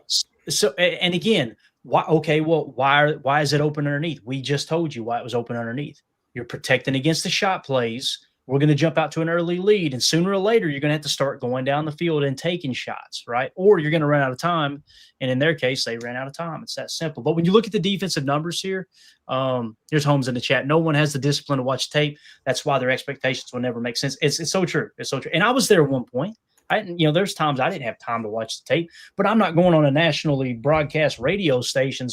Speaker 1: So, and again, why? Okay, well, why is it open underneath? We just told you why it was open underneath. You're protecting against the shot plays. We're going to jump out to an early lead, and sooner or later, you're going to have to start going down the field and taking shots, right? Or you're going to run out of time. And in their case, they ran out of time. It's that simple. But when you look at the defensive numbers here, here's Holmes in the chat. No one has the discipline to watch tape. That's why their expectations will never make sense. It's so true. It's so true. And I was there at one point. There's times I didn't have time to watch the tape, but I'm not going on a nationally broadcast radio station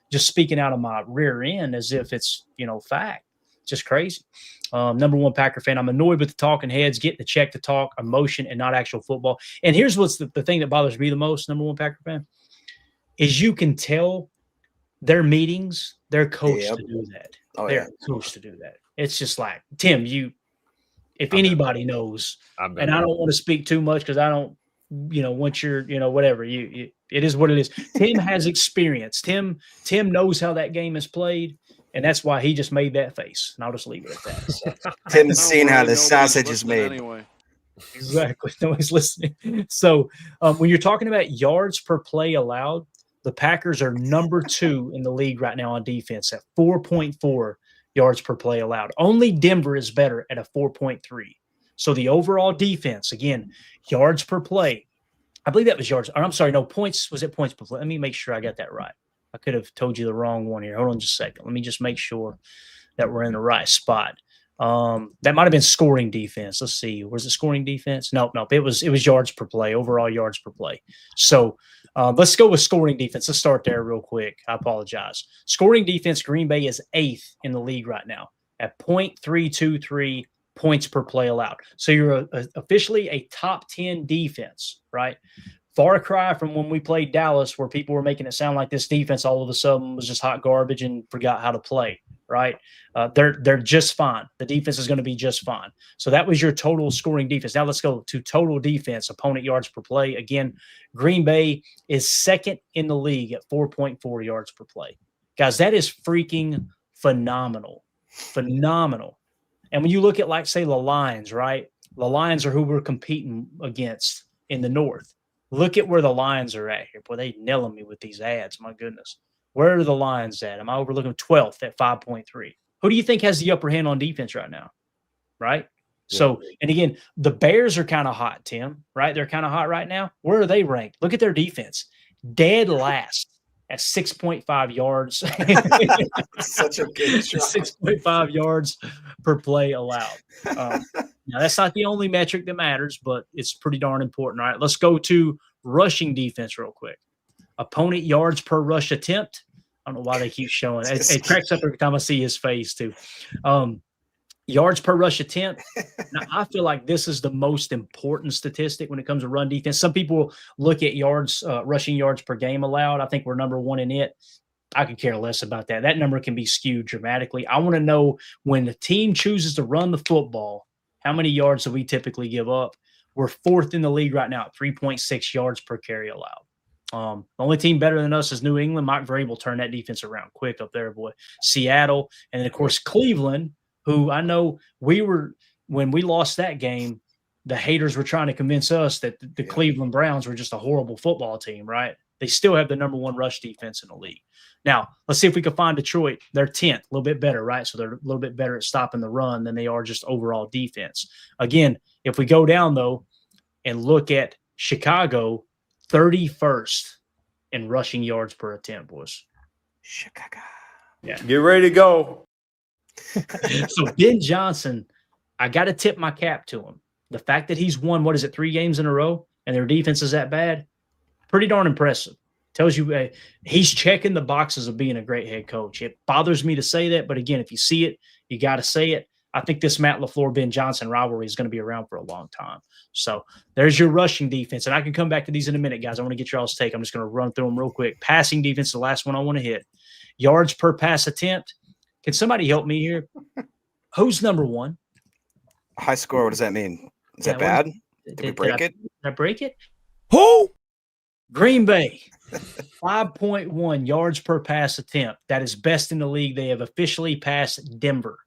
Speaker 1: just speaking out of my rear end as if it's, fact. Just crazy. Number one Packer fan. I'm annoyed with the talking heads getting the check to talk emotion and not actual football. And here's what's the thing that bothers me the most, number one Packer fan, is you can tell their meetings, they're coached to do that. They're coached to do that. It's just like, Tim, if anybody knows, and I don't want to speak too much because I don't, once you're, whatever, it is what it is. Tim has experience. Tim knows how that game is played, and that's why he just made that face. And I'll just leave it at that. So.
Speaker 3: Tim's seen how the sausage is made.
Speaker 6: Anyway.
Speaker 1: Exactly. Nobody's listening. So when you're talking about yards per play allowed, the Packers are number 2 in the league right now on defense at 4.4 yards per play allowed. Only Denver is better at a 4.3. So the overall defense, again, yards per play. I believe that was yards. Or I'm sorry, no, points. Was it points per play? Let me make sure I got that right. I could have told you the wrong one here. Hold on just a second. Let me just make sure that we're in the right spot. That might have been scoring defense. Let's see. Was it scoring defense? Nope. It was yards per play, overall yards per play. So let's go with scoring defense. Let's start there real quick. I apologize. Scoring defense, Green Bay is 8th in the league right now at 0.323 points per play allowed. So you're officially a top 10 defense, right? Far cry from when we played Dallas, where people were making it sound like this defense all of a sudden was just hot garbage and forgot how to play, right? They're just fine. The defense is going to be just fine. So that was your total scoring defense. Now let's go to total defense, opponent yards per play. Again, Green Bay is 2nd in the league at 4.4 yards per play. Guys, that is freaking phenomenal. Phenomenal. And when you look at, like, say, the Lions, right? The Lions are who we're competing against in the North. Look at where the Lions are at here. Boy, they nailing me with these ads. My goodness. Where are the Lions at? Am I overlooking 12th at 5.3? Who do you think has the upper hand on defense right now? Right? Yeah. So, and again, the Bears are kind of hot, Tim, right? They're kind of hot right now. Where are they ranked? Look at their defense. Dead last at 6.5 yards.
Speaker 3: Such a good shot.
Speaker 1: 6.5 yards per play allowed. Now, that's not the only metric that matters, but it's pretty darn important. All right, let's go to rushing defense real quick. Opponent yards per rush attempt. I don't know why they keep showing it. It cracks up every time I see his face, too. Yards per rush attempt. Now, I feel like this is the most important statistic when it comes to run defense. Some people look at yards, rushing yards per game allowed. I think we're number one in it. I could care less about that. That number can be skewed dramatically. I want to know when the team chooses to run the football, how many yards do we typically give up? We're fourth in the league right now at 3.6 yards per carry allowed. The only team better than us is New England. Mike Vrabel turned that defense around quick up there, boy. Seattle, and then, of course, Cleveland, who I know when we lost that game, the haters were trying to convince us that the Cleveland Browns were just a horrible football team, right? They still have the number one rush defense in the league. Now, let's see if we can find Detroit. They're 10th, a little bit better, right? So they're a little bit better at stopping the run than they are just overall defense. Again, if we go down, though, and look at Chicago, 31st in rushing yards per attempt, boys.
Speaker 3: Chicago.
Speaker 1: Yeah.
Speaker 6: Get ready to go.
Speaker 1: So Ben Johnson, I got to tip my cap to him. The fact that he's won, 3 games in a row, and their defense is that bad, pretty darn impressive. Tells you he's checking the boxes of being a great head coach. It bothers me to say that, but again, if you see it, you got to say it. I think this Matt LaFleur-Ben Johnson rivalry is going to be around for a long time. So there's your rushing defense, and I can come back to these in a minute, guys. I want to get your all's take. I'm just going to run through them real quick. Passing defense, the last one I want to hit. Yards per pass attempt. Can somebody help me here? Who's number one?
Speaker 3: High score, what does that mean? Is that bad? Did we break it?
Speaker 1: Did I break it?
Speaker 6: Who?
Speaker 1: Green Bay, 5.1 yards per pass attempt. That is best in the league. They have officially passed Denver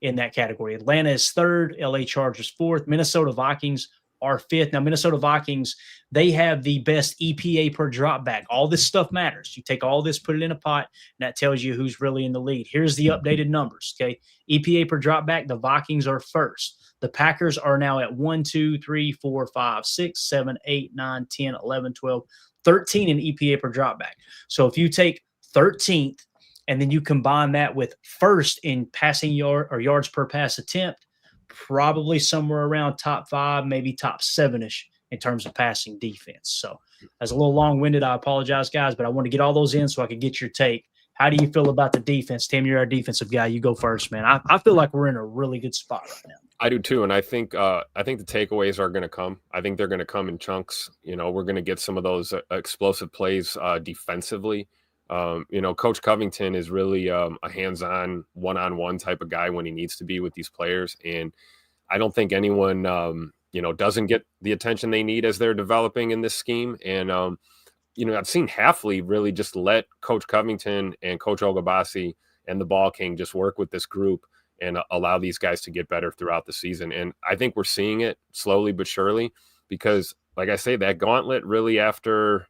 Speaker 1: in that category. Atlanta is third. LA Chargers fourth. Minnesota Vikings are fifth. Now, Minnesota Vikings, they have the best EPA per drop back. All this stuff matters. You take all this, put it in a pot, and that tells you who's really in the lead. Here's the updated numbers, okay? EPA per drop back, the Vikings are first. The Packers are now at 1, 2, 3, 4, 5, 6, 7, 8, 9, 10, 11, 12, 13 in EPA per drop back. So if you take 13th and then you combine that with first in passing yard or yards per pass attempt, probably somewhere around top 5, maybe top 7-ish in terms of passing defense. So that's a little long-winded. I apologize, guys, but I want to get all those in so I could get your take. How do you feel about the defense? Tim, you're our defensive guy. You go first, man. I feel like we're in a really good spot right now.
Speaker 2: I do too, and I think the takeaways are going to come. I think they're going to come in chunks. You know, we're going to get some of those explosive plays defensively. Coach Covington is really a hands-on, one-on-one type of guy when he needs to be with these players, and I don't think anyone doesn't get the attention they need as they're developing in this scheme. And I've seen Hafley really just let Coach Covington and Coach Ogabasi and the Ball King just work with this group and allow these guys to get better throughout the season. And I think we're seeing it slowly but surely because, like I say, that gauntlet really after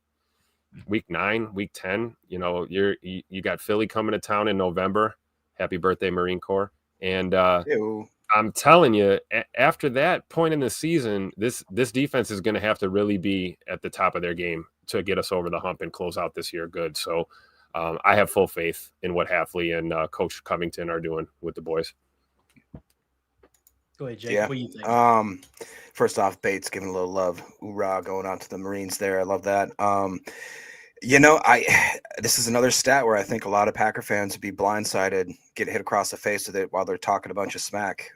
Speaker 2: week 9, week 10, you got Philly coming to town in November. Happy birthday, Marine Corps. And I'm telling you, after that point in the season, this defense is going to have to really be at the top of their game to get us over the hump and close out this year good. So I have full faith in what Hafley and Coach Covington are doing with the boys.
Speaker 1: Go ahead, Jake.
Speaker 3: Yeah.
Speaker 1: What do you think?
Speaker 3: First off, Bates giving a little love. Hoorah, going on to the Marines there. I love that. This is another stat where I think a lot of Packer fans would be blindsided, get hit across the face with it while they're talking a bunch of smack.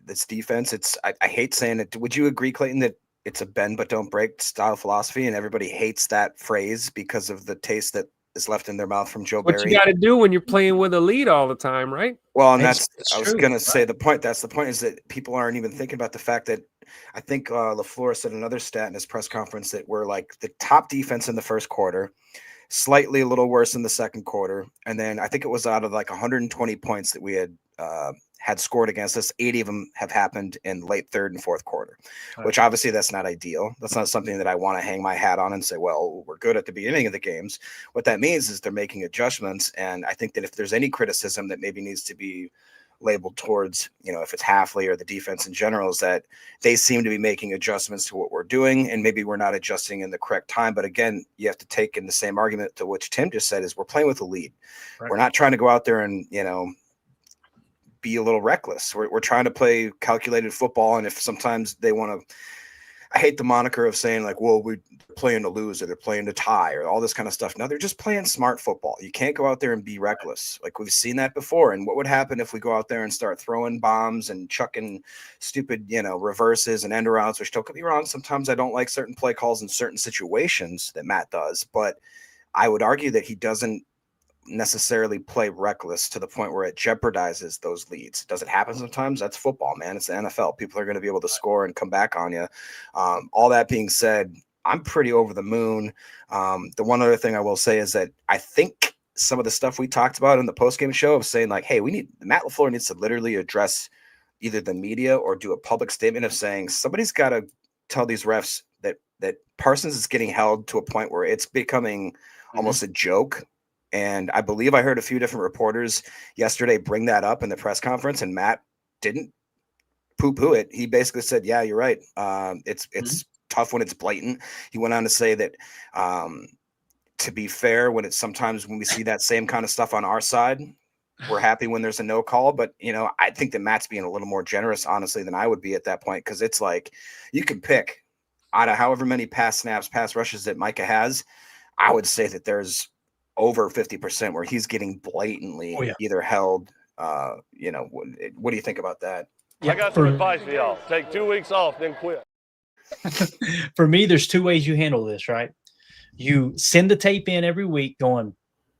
Speaker 3: This defense, I hate saying it. Would you agree, Clayton, that it's a bend but don't break style philosophy, and everybody hates that phrase because of the taste that is left in their mouth from Joe Barry?
Speaker 2: What you got to do when you're playing with a lead all the time, right?
Speaker 3: Well, and
Speaker 1: It's
Speaker 3: I was
Speaker 1: true,
Speaker 3: going to
Speaker 1: right?
Speaker 3: say that's the point is that people aren't even thinking about the fact that I think LaFleur said another stat in his press conference that we're like the top defense in the first quarter, slightly a little worse in the second quarter. And then I think it was out of like 120 points that we had scored against us, 80 of them have happened in late third and fourth quarter, which obviously that's not ideal. That's not something that I want to hang my hat on and say, well, we're good at the beginning of the games. What that means is they're making adjustments. And I think that if there's any criticism that maybe needs to be labeled towards, if it's Hafley or the defense in general, is that they seem to be making adjustments to what we're doing. And maybe we're not adjusting in the correct time. But again, you have to take in the same argument to which Tim just said is we're playing with a lead. Right. We're not trying to go out there and, be a little reckless. We're trying to play calculated football, and if sometimes they want to, I hate the moniker of saying like, well, we're playing to lose or they're playing to tie or all this kind of stuff. No, they're just playing smart football. You can't go out there and be reckless. Like we've seen that before. And what would happen if we go out there and start throwing bombs and chucking stupid, reverses and end arounds, which don't get me wrong. Sometimes I don't like certain play calls in certain situations that Matt does, but I would argue that he doesn't necessarily play reckless to the point where it jeopardizes those leads. Does it happen sometimes? That's football, man. It's the NFL. People are going to be able to score and come back on you. All that being said, I'm pretty over the moon. The one other thing I will say is that I think some of the stuff we talked about in the postgame show of saying like, hey, Matt LaFleur needs to literally address either the media or do a public statement of saying somebody's got to tell these refs that Parsons is getting held to a point where it's becoming almost a joke. And I believe I heard a few different reporters yesterday bring that up in the press conference, and Matt didn't poo-poo it. He basically said, yeah, you're right. It's tough when it's blatant. He went on to say that to be fair, sometimes when we see that same kind of stuff on our side, we're happy when there's a no call. But, I think that Matt's being a little more generous, honestly, than I would be at that point, because it's like you can pick out of however many pass snaps, pass rushes that Micah has. I would say that there's over 50% where he's getting blatantly either held. What do you think about that?
Speaker 7: Yeah, I got some advice for y'all. Take 2 weeks off, then quit.
Speaker 1: For me, there's two ways you handle this, right? You send the tape in every week going,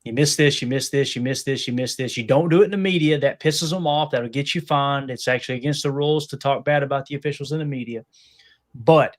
Speaker 1: you missed this, you missed this, you missed this, you missed this. You don't do it in the media. That pisses them off. That'll get you fined. It's actually against the rules to talk bad about the officials in the media. But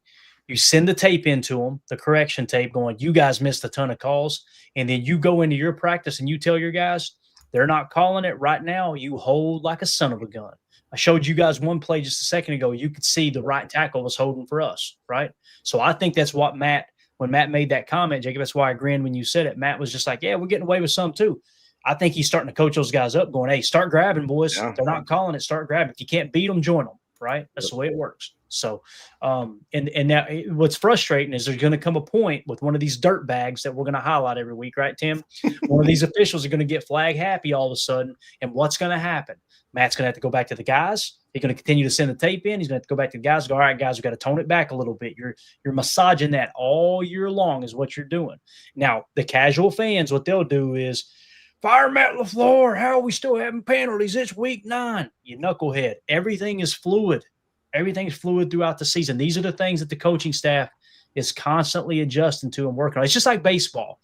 Speaker 1: you send the tape into them, the correction tape, going, you guys missed a ton of calls. And then you go into your practice and you tell your guys, they're not calling it right now. You hold like a son of a gun. I showed you guys one play just a second ago. You could see the right tackle was holding for us, right? So I think that's what when Matt made that comment, Jacob, that's why I grinned when you said it. Matt was just like, yeah, we're getting away with some too. I think he's starting to coach those guys up going, hey, start grabbing, boys. Yeah. They're not calling it. Start grabbing. If you can't beat them, join them, right? That's the way it works. So, and now what's frustrating is there's going to come a point with one of these dirt bags that we're going to highlight every week, right, Tim? One of these officials are going to get flag happy all of a sudden. And what's going to happen? Matt's going to have to go back to the guys. He's going to continue to send the tape in. He's going to have to go back to the guys and go, all right, guys, we've got to tone it back a little bit. You're massaging that all year long is what you're doing. Now, the casual fans, what they'll do is, fire Matt LaFleur. How are we still having penalties? It's week 9. You knucklehead. Everything is fluid. Everything's fluid throughout the season. These are the things that the coaching staff is constantly adjusting to and working on. It's just like baseball.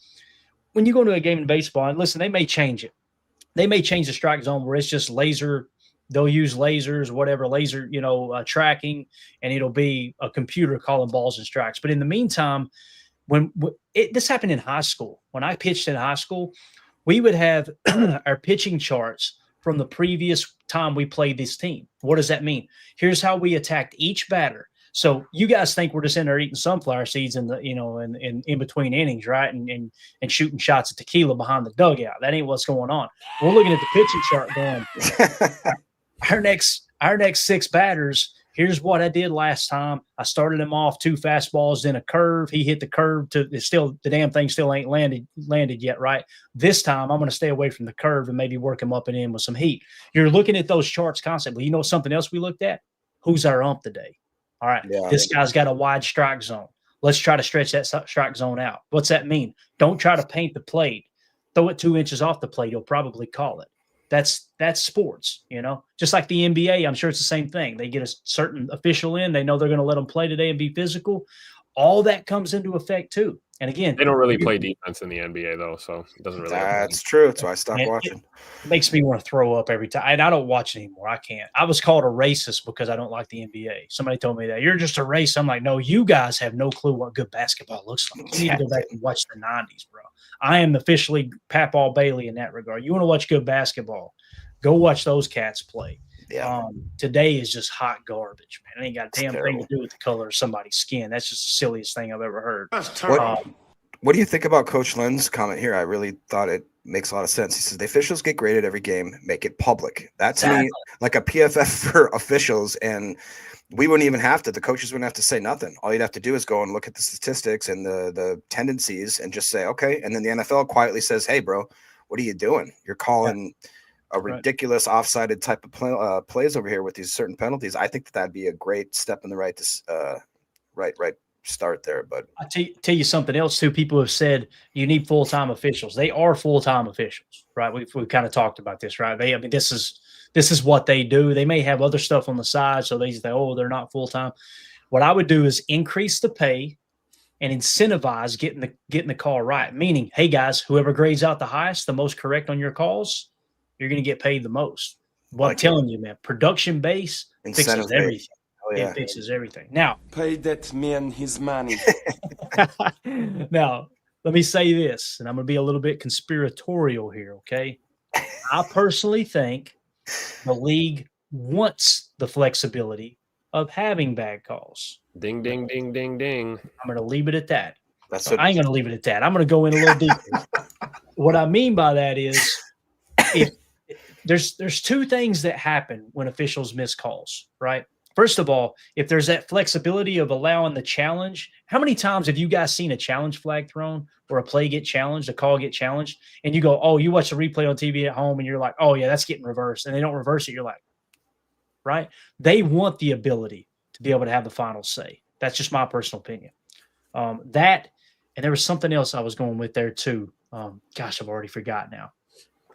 Speaker 1: When you go to a game in baseball, and listen, they may change it. They may change the strike zone where it's just laser. They'll use lasers, whatever, laser, tracking, and it'll be a computer calling balls and strikes. But in the meantime, this happened in high school. When I pitched in high school, we would have our pitching charts from the previous time we played this team. What does that mean? Here's how we attacked each batter. So you guys think we're just in there eating sunflower seeds in the, in between innings, right? And shooting shots at tequila behind the dugout. That ain't what's going on. We're looking at the pitching chart going, our next 6 batters, here's what I did last time. I started him off 2 fastballs, then a curve. He hit the curve the damn thing still ain't landed yet, right? This time I'm going to stay away from the curve and maybe work him up and in with some heat. You're looking at those charts constantly. You know something else we looked at? Who's our ump today? All right, This guy's got a wide strike zone. Let's try to stretch that strike zone out. What's that mean? Don't try to paint the plate. Throw it 2 inches off the plate. He'll probably call it. That's sports, just like the NBA. I'm sure it's the same thing. They get a certain official in. They know they're going to let them play today and be physical. All that comes into effect too. And again,
Speaker 2: they don't really play defense in the NBA though, so it doesn't really.
Speaker 3: That's true. That's why I stopped watching.
Speaker 1: It makes me want to throw up every time, and I don't watch anymore. I can't. I was called a racist because I don't like the NBA. Somebody told me that you're just a racist. I'm like, no, you guys have no clue what good basketball looks like. You need to go back and watch the '90s, bro. I am officially Papal Bailey in that regard. You want to watch good basketball? Go watch those cats play. Yeah. Today is just hot garbage, man. It ain't got a damn thing to do with the color of somebody's skin. That's just the silliest thing I've ever heard.
Speaker 3: What do you think about Coach Lynn's comment here? I really thought it makes a lot of sense. He says the officials get graded every game, make it public. That's me like a PFF for officials, and we wouldn't even have to. The coaches wouldn't have to say nothing. All you'd have to do is go and look at the statistics and the tendencies and just say, okay. And then the NFL quietly says, hey, bro, what are you doing? You're calling
Speaker 1: Right.
Speaker 3: ridiculous offsided type of plays over here with these certain penalties, I think that'd be a great step in the right start there. But
Speaker 1: I tell you something else too. People have said you need full-time officials. They are full-time officials, right? We've kind of talked about this, right? I mean, this is what they do. They may have other stuff on the side, so they say, oh, they're not full-time. What I would do is increase the pay and incentivize getting the call right. Meaning, hey guys, whoever grades out the highest, the most correct on your calls, you're going to get paid the most. Well, I'm telling you, man, production base fixes everything. Oh, yeah. It fixes everything. Now,
Speaker 6: Pay that man his money.
Speaker 1: now, let me say this, and I'm going to be a little bit conspiratorial here, okay? I personally think the league wants the flexibility of having bad calls.
Speaker 2: Ding, ding, ding, ding, ding.
Speaker 1: I'm going to leave it at that.
Speaker 3: I
Speaker 1: ain't going to leave it at that. I'm going to go in a little deeper. What I mean by that is if there's two things that happen when officials miss calls, right? First of all, if there's that flexibility of allowing the challenge, how many times have you guys seen a challenge flag thrown or a play get challenged, a call get challenged, and you go, oh, you watch the replay on TV at home and you're like, oh, yeah, that's getting reversed, and they don't reverse it. You're like, right? They want the ability to be able to have the final say. That's just my personal opinion. That, and there was something else I was going with there too. Gosh, I've already forgot now.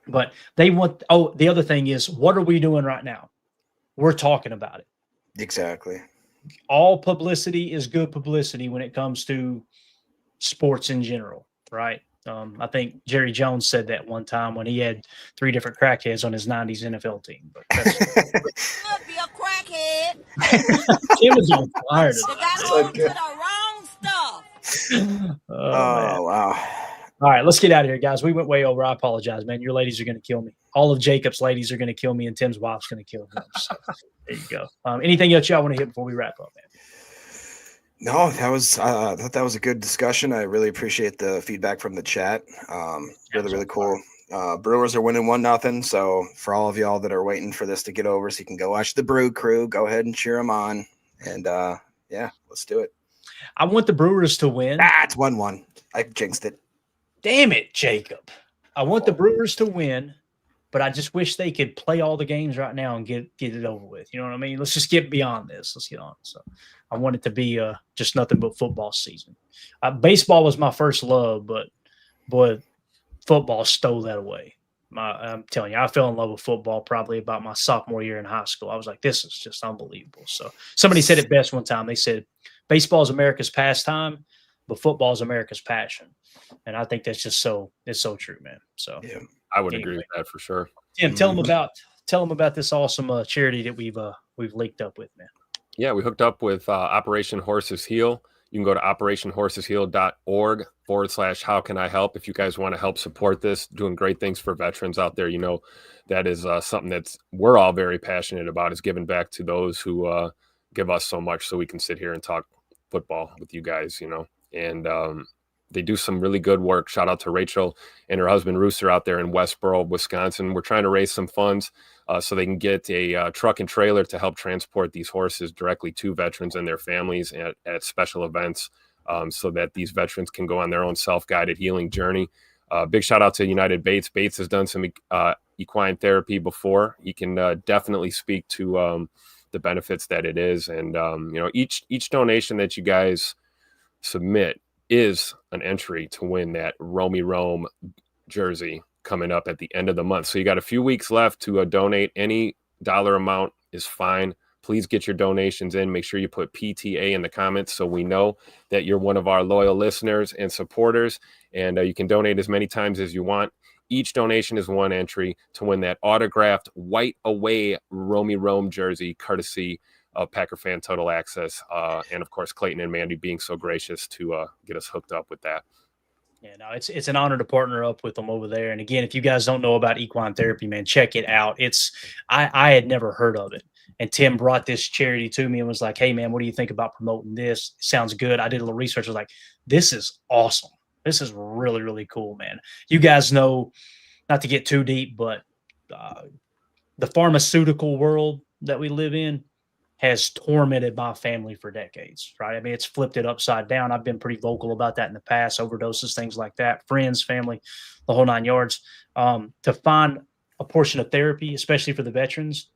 Speaker 1: But they want, the other thing is, what are we doing right now? We're talking about it.
Speaker 3: Exactly.
Speaker 1: All publicity is good publicity when it comes to sports in general, right? I think Jerry Jones said that one time when he had 3 different crackheads on his 90s NFL team. But that's
Speaker 8: Be a crackhead.
Speaker 1: Tim was on fire
Speaker 8: You
Speaker 1: today.
Speaker 8: got on to the wrong stuff.
Speaker 3: Oh, wow.
Speaker 1: All right, let's get out of here, guys. We went way over. I apologize, man. Your ladies are going to kill me. All of Jacob's ladies are going to kill me, and Tim's wife's going to kill him. So, there you go. Anything else y'all want to hit before we wrap up, man?
Speaker 3: No, that was I thought that was a good discussion. I really appreciate the feedback from the chat. Really cool. Brewers are winning 1-0. So for all of y'all that are waiting for this to get over, so you can go watch the Brew Crew, go ahead and cheer them on. And yeah, let's do it.
Speaker 1: I want the Brewers to win.
Speaker 3: It's 1-1. I jinxed it.
Speaker 1: Damn it, Jacob. I want the Brewers to win, but I just wish they could play all the games right now and get it over with. You know what I mean? Let's just get beyond this. Let's get on. So I want it to be just nothing but football season. Baseball was my first love, but boy, football stole that away. I'm telling you, I fell in love with football probably about my sophomore year in high school. I was like, this is just unbelievable. So somebody said it best one time. They said, baseball is America's pastime, but football is America's passion. And I think that's just it's so true, man. So
Speaker 3: yeah,
Speaker 2: I would agree with that for sure.
Speaker 1: Tim, tell them about this awesome charity that we've linked up with, man.
Speaker 2: Yeah, we hooked up with Operation Horses Heal. You can go to operationhorsesheal.org/how can I help if you guys want to help support this, doing great things for veterans out there. You know, that is something we're all very passionate about, is giving back to those who give us so much so we can sit here and talk football with you guys, you know. And they do some really good work. Shout out to Rachel and her husband Rooster out there in Westboro, Wisconsin. We're trying to raise some funds so they can get a truck and trailer to help transport these horses directly to veterans and their families at special events, so that these veterans can go on their own self-guided healing journey. Big shout out to United Bates. Bates has done some equine therapy before. He can definitely speak to the benefits that it is. And, you know, each donation that you guys submit is an entry to win that Romy Rome jersey coming up at the end of the month. So you got a few weeks left to donate. Any dollar amount is fine. Please get your donations in. Make sure you put PTA in the comments so we know that you're one of our loyal listeners and supporters. And you can donate as many times as you want. Each donation is one entry to win that autographed white away Romy Rome jersey, courtesy of Packer Fan Total Access. And of course, Clayton and Mandy being so gracious to get us hooked up with that.
Speaker 1: Yeah, no, it's an honor to partner up with them over there. And again, if you guys don't know about equine therapy, man, check it out. I had never heard of it. And Tim brought this charity to me and was like, hey, man, what do you think about promoting this? It sounds good. I did a little research. I was like, this is awesome. This is really, really cool, man. You guys know, not to get too deep, but the pharmaceutical world that we live in has tormented my family for decades, right? I mean, it's flipped it upside down. I've been pretty vocal about that in the past, overdoses, things like that, friends, family, the whole 9 yards. To find a portion of therapy, especially for the veterans.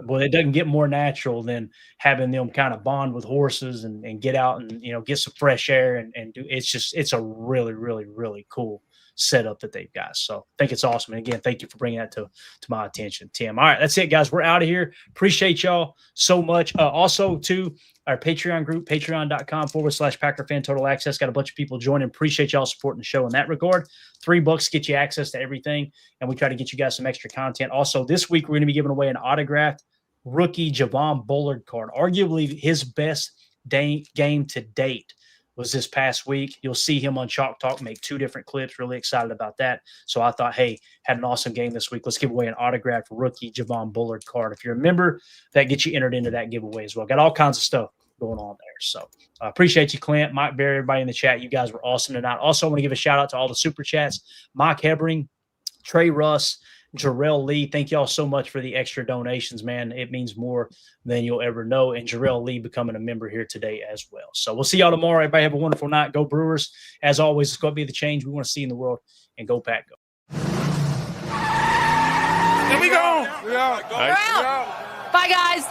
Speaker 1: Well, it doesn't get more natural than having them kind of bond with horses and get out and, get some fresh air and do. It's a really, really, really cool setup that they've got. So I think it's awesome. And again, thank you for bringing that to my attention, Tim. All right, that's it, guys. We're out of here. Appreciate y'all so much. Also to our Patreon group, patreon.com/Packer Fan Total Access. Got a bunch of people joining. Appreciate y'all supporting the show in that regard. $3 get you access to everything. And we try to get you guys some extra content. Also, this week, we're going to be giving away an autographed rookie Javon Bullard card. Arguably his best game to date was this past week. You'll see him on Chalk Talk make 2 different clips. Really excited about that. So I thought, hey, had an awesome game this week. Let's give away an autographed rookie Javon Bullard card. If you're a member, that gets you entered into that giveaway as well. Got all kinds of stuff going on there. So I appreciate you, Clint, Mike Berry, everybody in the chat. You guys were awesome tonight. Also, I want to give a shout out to all the super chats. Mike Hebring, Trey Russ, Jarrell Lee, thank y'all so much for the extra donations, man. It means more than you'll ever know. And Jarrell Lee becoming a member here today as well. So we'll see y'all tomorrow. Everybody have a wonderful night. Go Brewers. As always, it's going to be the change we want to see in the world. And go Pack, go.
Speaker 6: There we go.
Speaker 8: Bye, guys.